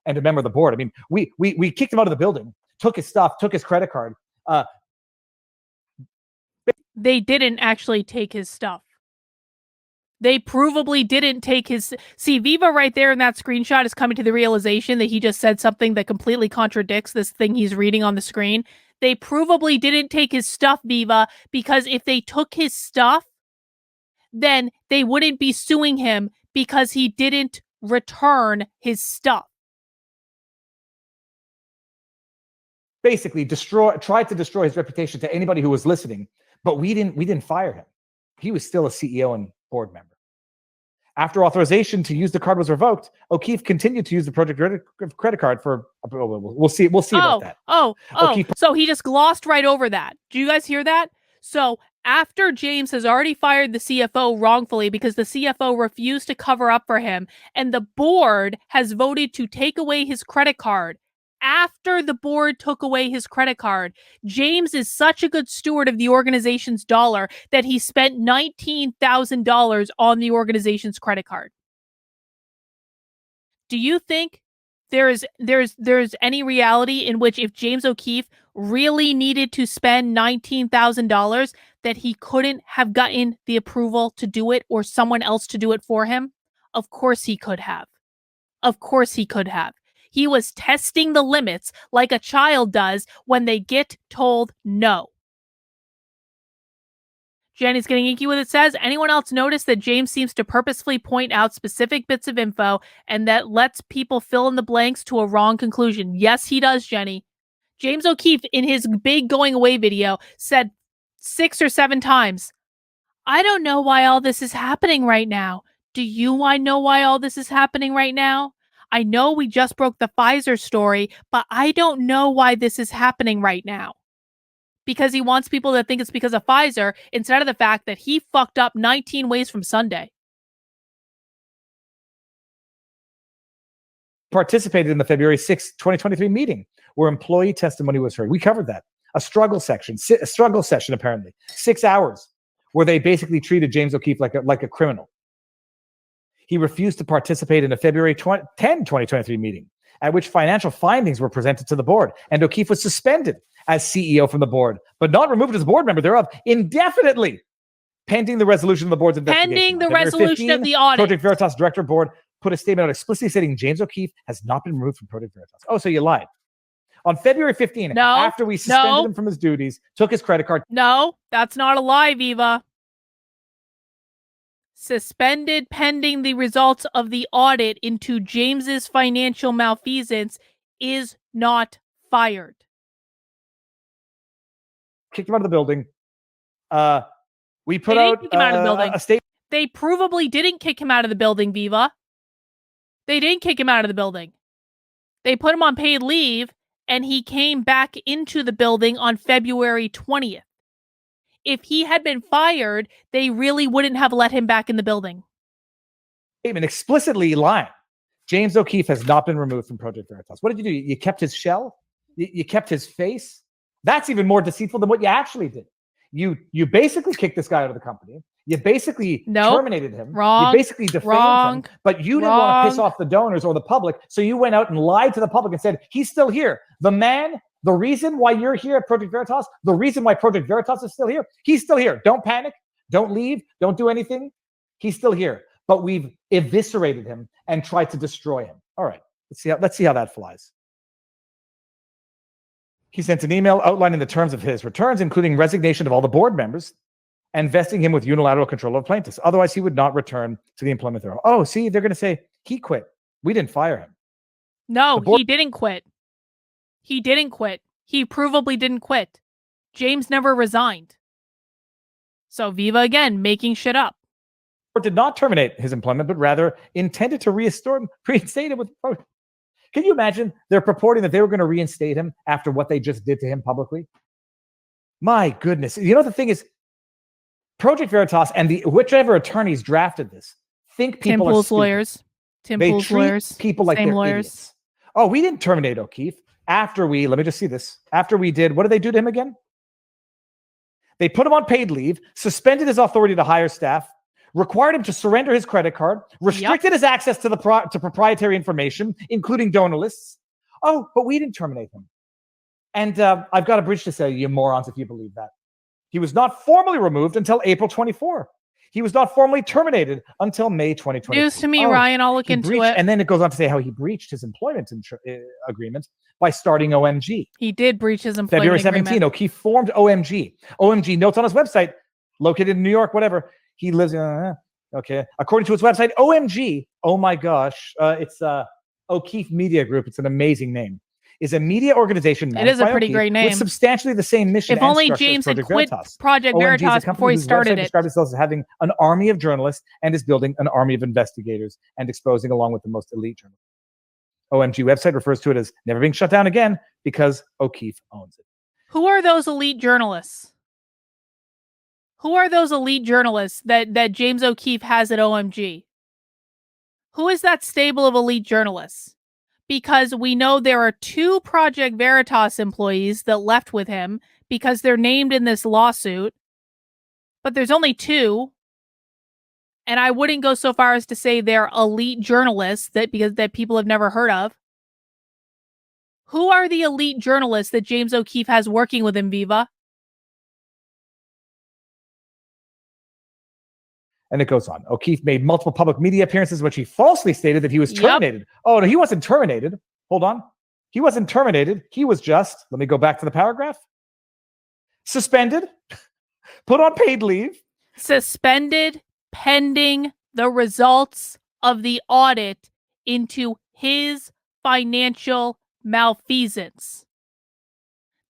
and a member of the board. I mean, we kicked him out of the building, took his stuff, took his credit card. They didn't actually take his stuff. They provably didn't take his... See, Viva right there in that screenshot is coming to the realization that he just said something that completely contradicts this thing he's reading on the screen. They provably didn't take his stuff, Viva, because if they took his stuff, then they wouldn't be suing him because he didn't return his stuff. Basically, tried to destroy his reputation to anybody who was listening, but we didn't fire him. He was still a CEO and board member. After authorization to use the card was revoked, O'Keefe continued to use the Project credit card for. We'll see about that. So he just glossed right over that. Do you guys hear that? So after James has already fired the CFO wrongfully because the CFO refused to cover up for him, and the board has voted to take away his credit card. After the board took away his credit card, James is such a good steward of the organization's dollar that he spent $19,000 on the organization's credit card. Do you think there's any reality in which if James O'Keefe really needed to spend $19,000 that he couldn't have gotten the approval to do it or someone else to do it for him? Of course he could have. Of course he could have. He was testing the limits like a child does when they get told no. Jenny's getting inky with it says, anyone else notice that James seems to purposefully point out specific bits of info and that lets people fill in the blanks to a wrong conclusion? Yes, he does, Jenny. James O'Keefe, in his big going away video, said 6 or 7 times, I don't know why all this is happening right now. Do you know why all this is happening right now? I know we just broke the Pfizer story, but I don't know why this is happening right now. Because he wants people to think it's because of Pfizer instead of the fact that he fucked up 19 ways from Sunday. Participated in the February 6, 2023 meeting where employee testimony was heard. We covered that. A struggle session, apparently. 6 hours where they basically treated James O'Keefe like a criminal. He refused to participate in a February 10, 2023 meeting at which financial findings were presented to the board, and O'Keefe was suspended as CEO from the board, but not removed as a board member thereof indefinitely, pending the resolution of the board's investigation. Pending the resolution of the audit. Project Veritas director board put a statement out explicitly stating James O'Keefe has not been removed from Project Veritas. Oh, so you lied. On February 15, after we suspended him from his duties, took his credit card. No, that's not a lie, Viva. Suspended pending the results of the audit into James's financial malfeasance is not fired. Kicked him out of the building. We put out a statement. They provably didn't kick him out of the building, Viva. They didn't kick him out of the building. They put him on paid leave, and he came back into the building on February 20th. If he had been fired, they really wouldn't have let him back in the building. Statement explicitly lying. James O'Keefe has not been removed from Project Veritas. What did you do? You kept his shell? You kept his face? That's even more deceitful than what you actually did. You basically kicked this guy out of the company. You basically terminated him. Wrong. You basically defamed him. But you didn't want to piss off the donors or the public, so you went out and lied to the public and said, he's still here. The man, the reason why you're here at Project Veritas, the reason why Project Veritas is still here, he's still here. Don't panic. Don't leave. Don't do anything. He's still here. But we've eviscerated him and tried to destroy him. All right. Let's see how that flies. He sent an email outlining the terms of his returns, including resignation of all the board members and vesting him with unilateral control of plaintiffs. Otherwise, he would not return to the employment thereof. Oh, see, they're going to say he quit. We didn't fire him. No, he didn't quit. He didn't quit. He provably didn't quit. James never resigned. So Viva again, making shit up. Or did not terminate his employment, but rather intended to reinstate him with. Can you imagine? They're purporting that they were going to reinstate him after what they just did to him publicly. My goodness. You know, the thing is, Project Veritas and whichever attorneys drafted this think people are stupid. Lawyers. They treat people like they're idiots. Oh, we didn't terminate O'Keefe. Let me just see this. After we did, what did they do to him again? They put him on paid leave, suspended his authority to hire staff, required him to surrender his credit card, restricted his access to proprietary information, including donor lists. Oh, but we didn't terminate him. And I've got a bridge to say, you morons, if you believe that. He was not formally removed until April 24. He was not formally terminated until May 2020. News to me, Ryan. I'll look into it. And then it goes on to say how he breached his employment agreement by starting OMG. He did breach his employment February 17, O'Keefe formed OMG. OMG notes on his website, located in New York, whatever. He lives okay. According to his website, OMG, oh my gosh, it's O'Keefe Media Group. It's an amazing name. Is a media organization. It is a pretty great name. With substantially the same mission. If only James had quit Project Veritas before he started it. Described itself as having an army of journalists and is building an army of investigators and exposing along with the most elite journalists. OMG website refers to it as never being shut down again because O'Keefe owns it. Who are those elite journalists? Who are those elite journalists that James O'Keefe has at OMG? Who is that stable of elite journalists? Because we know there are 2 Project Veritas employees that left with him because they're named in this lawsuit. But there's only 2. And I wouldn't go so far as to say they're elite journalists that people have never heard of. Who are the elite journalists that James O'Keefe has working with him, Viva? And it goes on. O'Keefe made multiple public media appearances in which he falsely stated that he was terminated. Oh, no, he wasn't terminated. Hold on. He wasn't terminated. He was just, let me go back to the paragraph. Suspended, put on paid leave. Suspended pending the results of the audit into his financial malfeasance.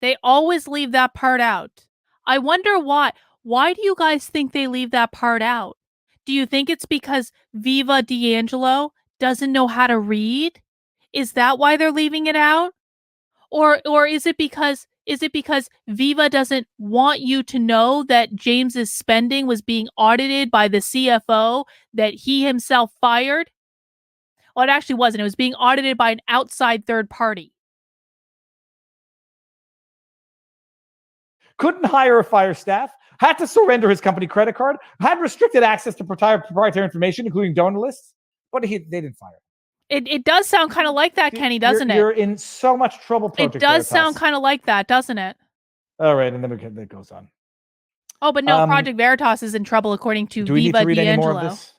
They always leave that part out. I wonder why. Why do you guys think they leave that part out? Do you think it's because Viva D'Angelo doesn't know how to read? Is that why they're leaving it out? Or is it because Viva doesn't want you to know that James's spending was being audited by the CFO that he himself fired? Well, it actually wasn't. It was being audited by an outside third party. Couldn't hire or fire staff, had to surrender his company credit card, had restricted access to proprietary information, including donor lists, but they didn't fire him. It does sound kind of like that, Kenny, doesn't it? You're in so much trouble, Project It does Veritas. sound kind of like that, doesn't it? All right, and then that goes on. Oh, but no, Project Veritas is in trouble according to do we Viva need to read D'Angelo. any more of this?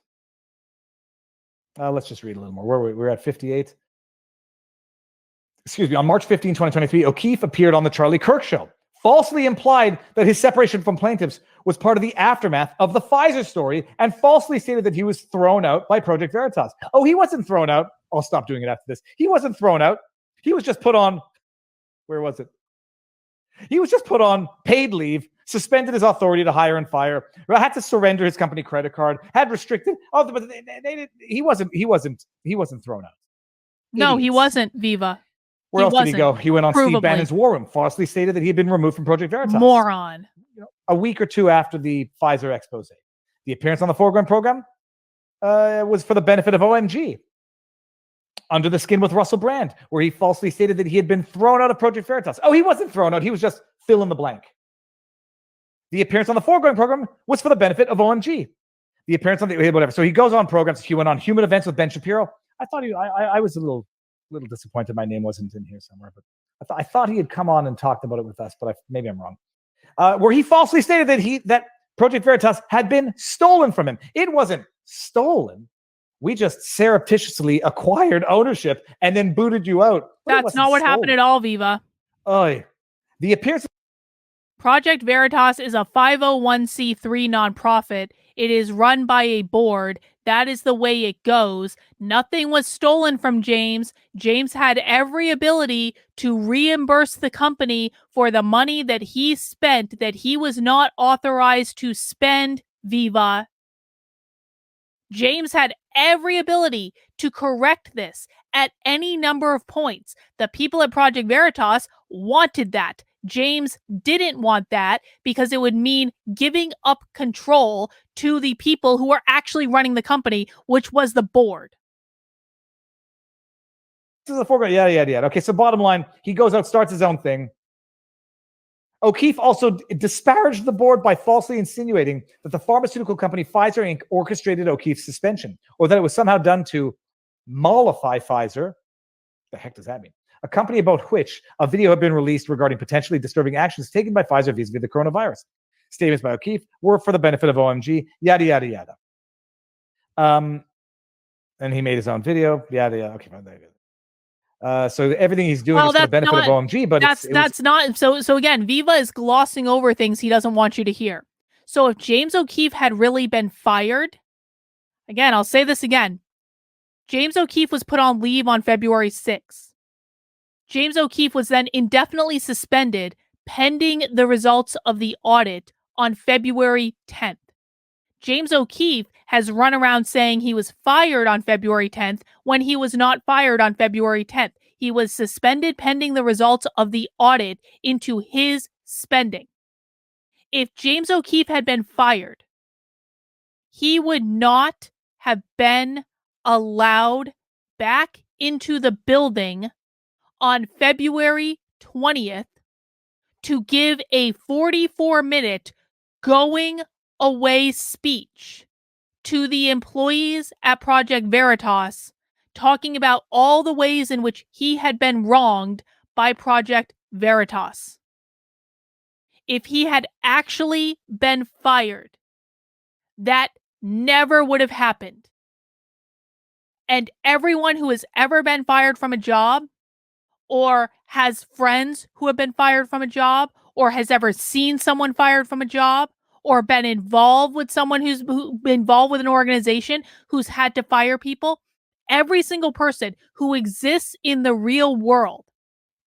Let's just read a little more. We're at 58. Excuse me. On March 15, 2023, O'Keefe appeared on the Charlie Kirk Show, falsely implied that his separation from plaintiffs was part of the aftermath of the Pfizer story, and falsely stated that he was thrown out by Project Veritas. Oh, he wasn't thrown out. I'll stop doing it after this. He wasn't thrown out. He was just put on, where was it? He was just put on paid leave, suspended his authority to hire and fire, had to surrender his company credit card, had restricted. Oh, but he wasn't thrown out. No, he wasn't, Viva. Where else did he go? He went on Steve Bannon's War Room, falsely stated that he had been removed from Project Veritas. Moron. A week or two after the Pfizer expose. The appearance on the Foreground program was for the benefit of OMG. Under the Skin with Russell Brand, where he falsely stated that he had been thrown out of Project Veritas. Oh, he wasn't thrown out. He was just fill in the blank. The appearance on the Foreground program was for the benefit of OMG. The appearance on the whatever. So he goes on programs. He went on Human Events with Ben Shapiro. I thought I was a little disappointed my name wasn't in here somewhere, but I thought he had come on and talked about it with us, but maybe I'm wrong. Where he falsely stated that Project Veritas had been stolen from him. It wasn't stolen. We just surreptitiously acquired ownership and then booted you out. That's not what happened at all, Viva. The appearance. Project Veritas is a 501c3 nonprofit. It is run by a board. That is the way it goes. Nothing was stolen from James. James had every ability to reimburse the company for the money that he spent that he was not authorized to spend, Viva. James had every ability to correct this at any number of points. The people at Project Veritas wanted that. James didn't want that because it would mean giving up control to the people who are actually running the company, which was the board. This is the foreground. Yeah. Okay, so bottom line, he goes out, starts his own thing. O'Keefe also disparaged the board by falsely insinuating that the pharmaceutical company Pfizer Inc. orchestrated O'Keefe's suspension, or that it was somehow done to mollify Pfizer. The heck does that mean? A company about which a video had been released regarding potentially disturbing actions taken by Pfizer vis-a-vis the coronavirus. Statements by O'Keefe were for the benefit of OMG, yada, yada, yada. And he made his own video, yada, yada. Okay, fine, there you go. So everything he's doing is for the benefit of OMG, but that's not so again, Viva is glossing over things he doesn't want you to hear. So if James O'Keefe had really been fired, again, I'll say this again. James O'Keefe was put on leave on February 6th. James O'Keefe was then indefinitely suspended pending the results of the audit on February 10th. James O'Keefe has run around saying he was fired on February 10th when he was not fired on February 10th. He was suspended pending the results of the audit into his spending. If James O'Keefe had been fired, he would not have been allowed back into the building on February 20th to give a 44-minute going away speech to the employees at Project Veritas, talking about all the ways in which he had been wronged by Project Veritas. If he had actually been fired, that never would have happened. And everyone who has ever been fired from a job, or has friends who have been fired from a job, or has ever seen someone fired from a job, or been involved with someone who's involved with an organization who's had to fire people, every single person who exists in the real world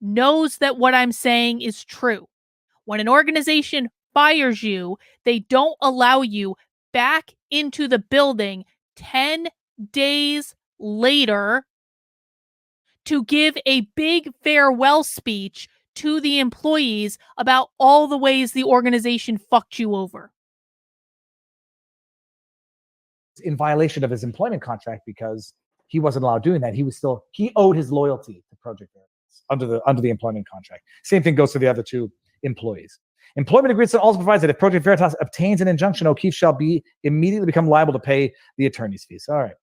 knows that what I'm saying is true. When an organization fires you, they don't allow you back into the building 10 days later to give a big farewell speech to the employees about all the ways the organization fucked you over. In violation of his employment contract because he wasn't allowed doing that. He owed his loyalty to Project Veritas under the employment contract. Same thing goes for the other two employees. Employment agreement also provides that if Project Veritas obtains an injunction, O'Keefe shall immediately become liable to pay the attorney's fees. All right.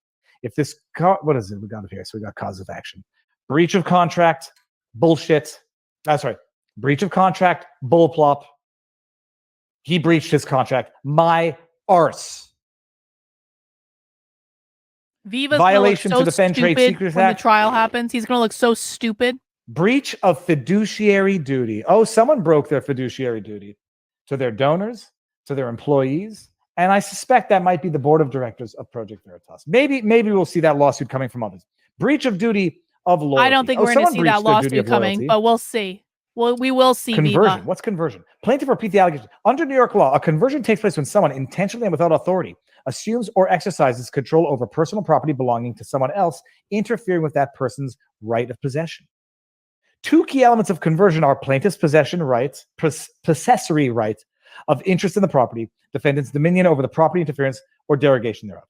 If this, what is it? We got it here. So we got cause of action. Breach of contract, bullshit. That's right. Breach of contract, bullplop. He breached his contract. My arse. Viva's Violation so to defend trade secrets when act. the trial happens. He's going to look so stupid. Breach of fiduciary duty. Oh, someone broke their fiduciary duty to their donors, to their employees, and I suspect that might be the board of directors of Project Veritas. Maybe we'll see that lawsuit coming from others. Breach of duty of loyalty. I don't think we're going to see that lawsuit coming, but we'll see. Well, we will see. Conversion. Viva. What's conversion? Plaintiff repeat the allegation. Under New York law, a conversion takes place when someone intentionally and without authority assumes or exercises control over personal property belonging to someone else, interfering with that person's right of possession. Two key elements of conversion are plaintiff's possession rights, possessory right of interest in the property, defendant's dominion over the property, interference, or derogation thereof.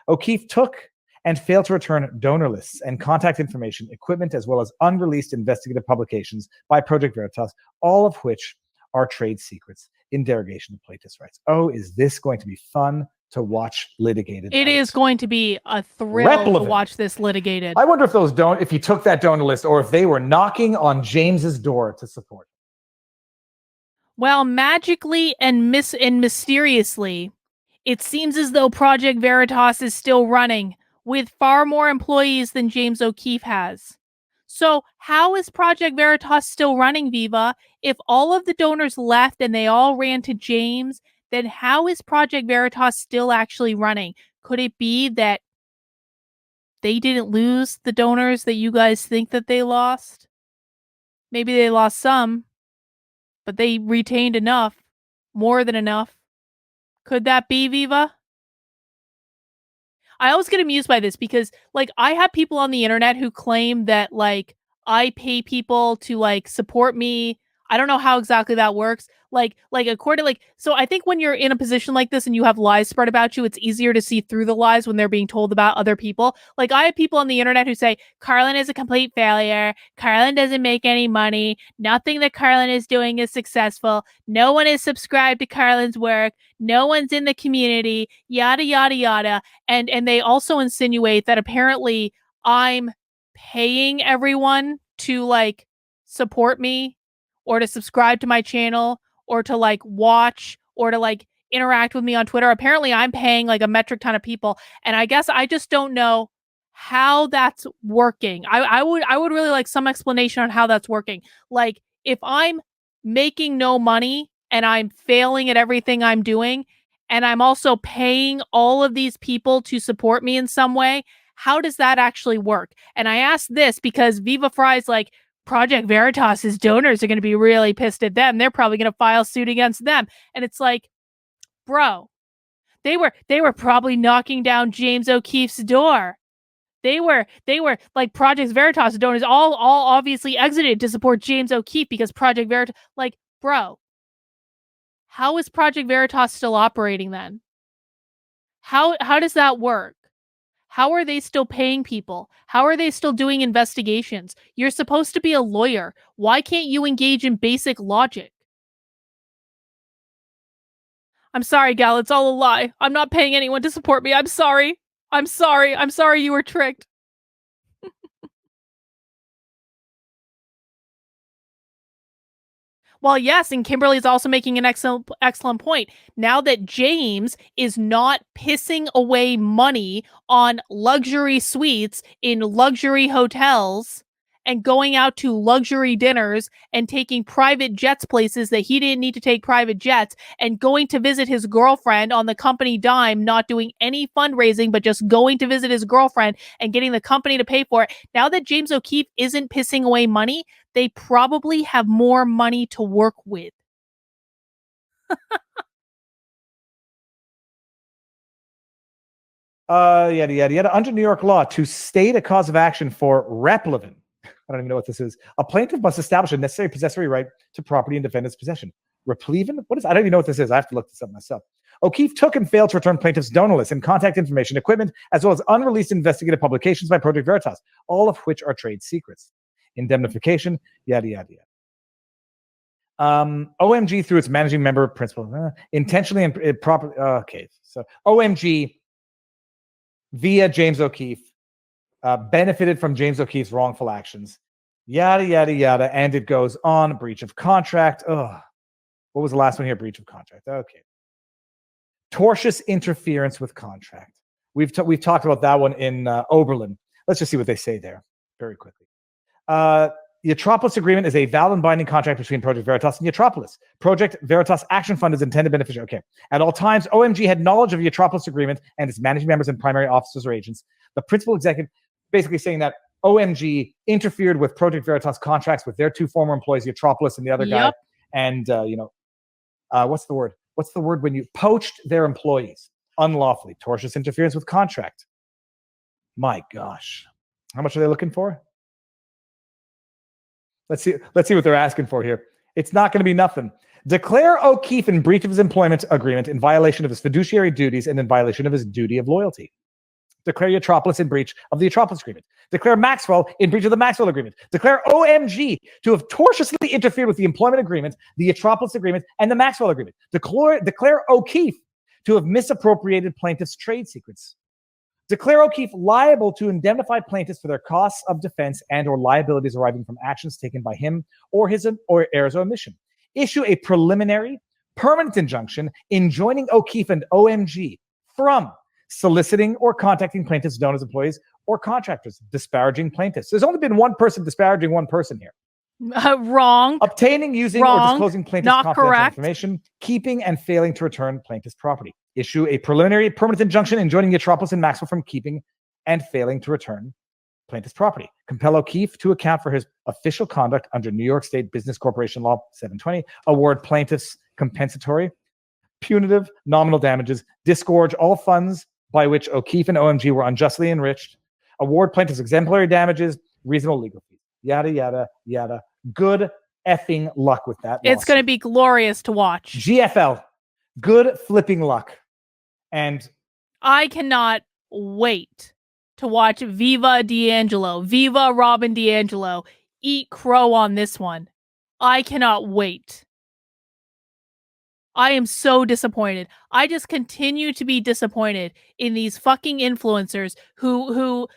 O'Keefe took and failed to return donor lists and contact information, equipment, as well as unreleased investigative publications by Project Veritas, all of which are trade secrets in derogation of plaintiff's rights. Oh, is this going to be fun to watch litigated? It is going to be a thrill to watch this litigated. I wonder if he took that donor list or if they were knocking on James's door to support him. Well, magically and mysteriously, it seems as though Project Veritas is still running with far more employees than James O'Keefe has. So how is Project Veritas still running, Viva? If all of the donors left and they all ran to James, then how is Project Veritas still actually running? Could it be that they didn't lose the donors that you guys think that they lost? Maybe they lost some, but they retained enough, more than enough. Could that be, Viva? I always get amused by this because, like, I have people on the internet who claim that, like, I pay people to, like, support me. I don't know how exactly that works. Like according, like, so I think when you're in a position like this and you have lies spread about you, it's easier to see through the lies when they're being told about other people. Like, I have people on the internet who say, Carlin is a complete failure. Carlin doesn't make any money. Nothing that Carlin is doing is successful. No one is subscribed to Carlin's work. No one's in the community, yada, yada, yada. And they also insinuate that apparently I'm paying everyone to, like, support me or to subscribe to my channel or to, like, watch or to, like, interact with me on Twitter. Apparently I'm paying, like, a metric ton of people. And I guess I just don't know how that's working. I would really like some explanation on how that's working. Like, if I'm making no money and I'm failing at everything I'm doing, and I'm also paying all of these people to support me in some way, how does that actually work? And I ask this because Viva Frei's like, Project Veritas's donors are going to be really pissed at them. They're probably going to file suit against them. And it's like, bro, they were probably knocking down James O'Keefe's door. They were like, Project Veritas donors all obviously exited to support James O'Keefe because Project Veritas, like, bro, how is Project Veritas still operating then? How does that work? How are they still paying people? How are they still doing investigations? You're supposed to be a lawyer. Why can't you engage in basic logic? I'm sorry, gal. It's all a lie. I'm not paying anyone to support me. I'm sorry. I'm sorry. I'm sorry you were tricked. Well, yes, and Kimberly's also making an excellent point. Now that James is not pissing away money on luxury suites in luxury hotels and going out to luxury dinners and taking private jets places that he didn't need to take private jets and going to visit his girlfriend on the company dime, not doing any fundraising, but just going to visit his girlfriend and getting the company to pay for it. Now that James O'Keefe isn't pissing away money, they probably have more money to work with. Yada yada yada. Under New York law, to state a cause of action for replevin, I don't even know what this is. A plaintiff must establish a necessary possessory right to property in defendant's possession. Replevin? What is? I don't even know what this is. I have to look this up myself. O'Keefe took and failed to return plaintiff's donor list and contact information, equipment, as well as unreleased investigative publications by Project Veritas, all of which are trade secrets. Indemnification, yada yada yada. OMG through its managing member principal, intentionally and properly. Okay, so OMG via James O'Keefe benefited from James O'Keefe's wrongful actions, yada yada yada, and it goes on. Breach of contract. Ugh. What was the last one here? Breach of contract. Okay. Tortious interference with contract. We've talked about that one in Oberlin. Let's just see what they say there very quickly. The Atropolis Agreement is a valid and binding contract between Project Veritas and the Atropolis. Project Veritas Action Fund is intended beneficiary. Okay. At all times, OMG had knowledge of the Atropolis Agreement and its managing members and primary officers or agents. The principal executive basically saying that OMG interfered with Project Veritas contracts with their two former employees, the Atropolis and the other guy. And, what's the word? What's the word when you poached their employees unlawfully? Tortious interference with contract. My gosh. How much are they looking for? Let's see what they're asking for here. It's not going to be nothing. Declare O'Keefe in breach of his employment agreement in violation of his fiduciary duties and in violation of his duty of loyalty. Declare Atropolis in breach of the Atropolis Agreement. Declare Maxwell in breach of the Maxwell Agreement. Declare OMG to have tortiously interfered with the employment agreement, the Atropolis Agreement, and the Maxwell Agreement. Declare O'Keefe to have misappropriated plaintiffs' trade secrets. Declare O'Keefe liable to indemnify plaintiffs for their costs of defense and or liabilities arising from actions taken by him or his or heirs or omission. Issue a preliminary permanent injunction enjoining O'Keefe and OMG from soliciting or contacting plaintiffs, donors, employees, or contractors, disparaging plaintiffs. There's only been one person disparaging one person here. Wrong. Obtaining, using, or disclosing plaintiff's confidential information, keeping and failing to return plaintiff's property. Issue a preliminary permanent injunction enjoining the Atropolis and Maxwell from keeping and failing to return plaintiff's property. Compel O'Keefe to account for his official conduct under New York State Business Corporation Law 720. Award plaintiffs compensatory, punitive, nominal damages. Disgorge all funds by which O'Keefe and OMG were unjustly enriched. Award plaintiffs exemplary damages, reasonable legal fees. Yada, yada, yada. Good effing luck with that. It's going to be glorious to watch. GFL. Good flipping luck. And I cannot wait to watch Viva Robin DiAngelo eat crow on this one. I cannot wait. I am so disappointed. I just continue to be disappointed in these fucking influencers who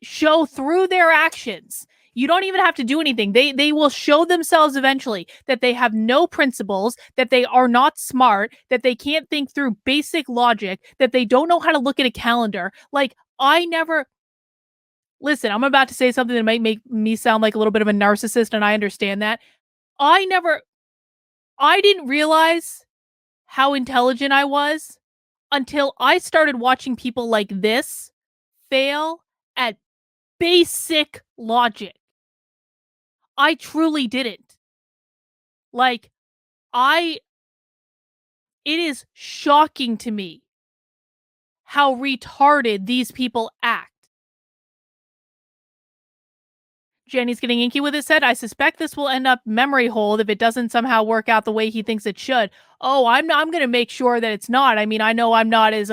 show through their actions. You don't even have to do anything. They will show themselves eventually that they have no principles, that they are not smart, that they can't think through basic logic, that they don't know how to look at a calendar. Like, listen, I'm about to say something that might make me sound like a little bit of a narcissist, and I understand that. I didn't realize how intelligent I was until I started watching people like this fail at basic logic. I truly didn't. Like, it is shocking to me how retarded these people act. Jenny's getting inky with it said, I suspect this will end up memory hold if it doesn't somehow work out the way he thinks it should. Oh, I'm going to make sure that it's not. I mean, I know I'm not as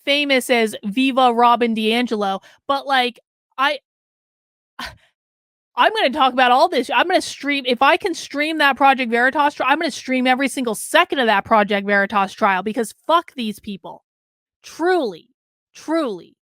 famous as Viva Robin DiAngelo, but like, I'm going to talk about all this. I'm going to stream. If I can stream that Project Veritas trial, I'm going to stream every single second of that Project Veritas trial because fuck these people. Truly, truly.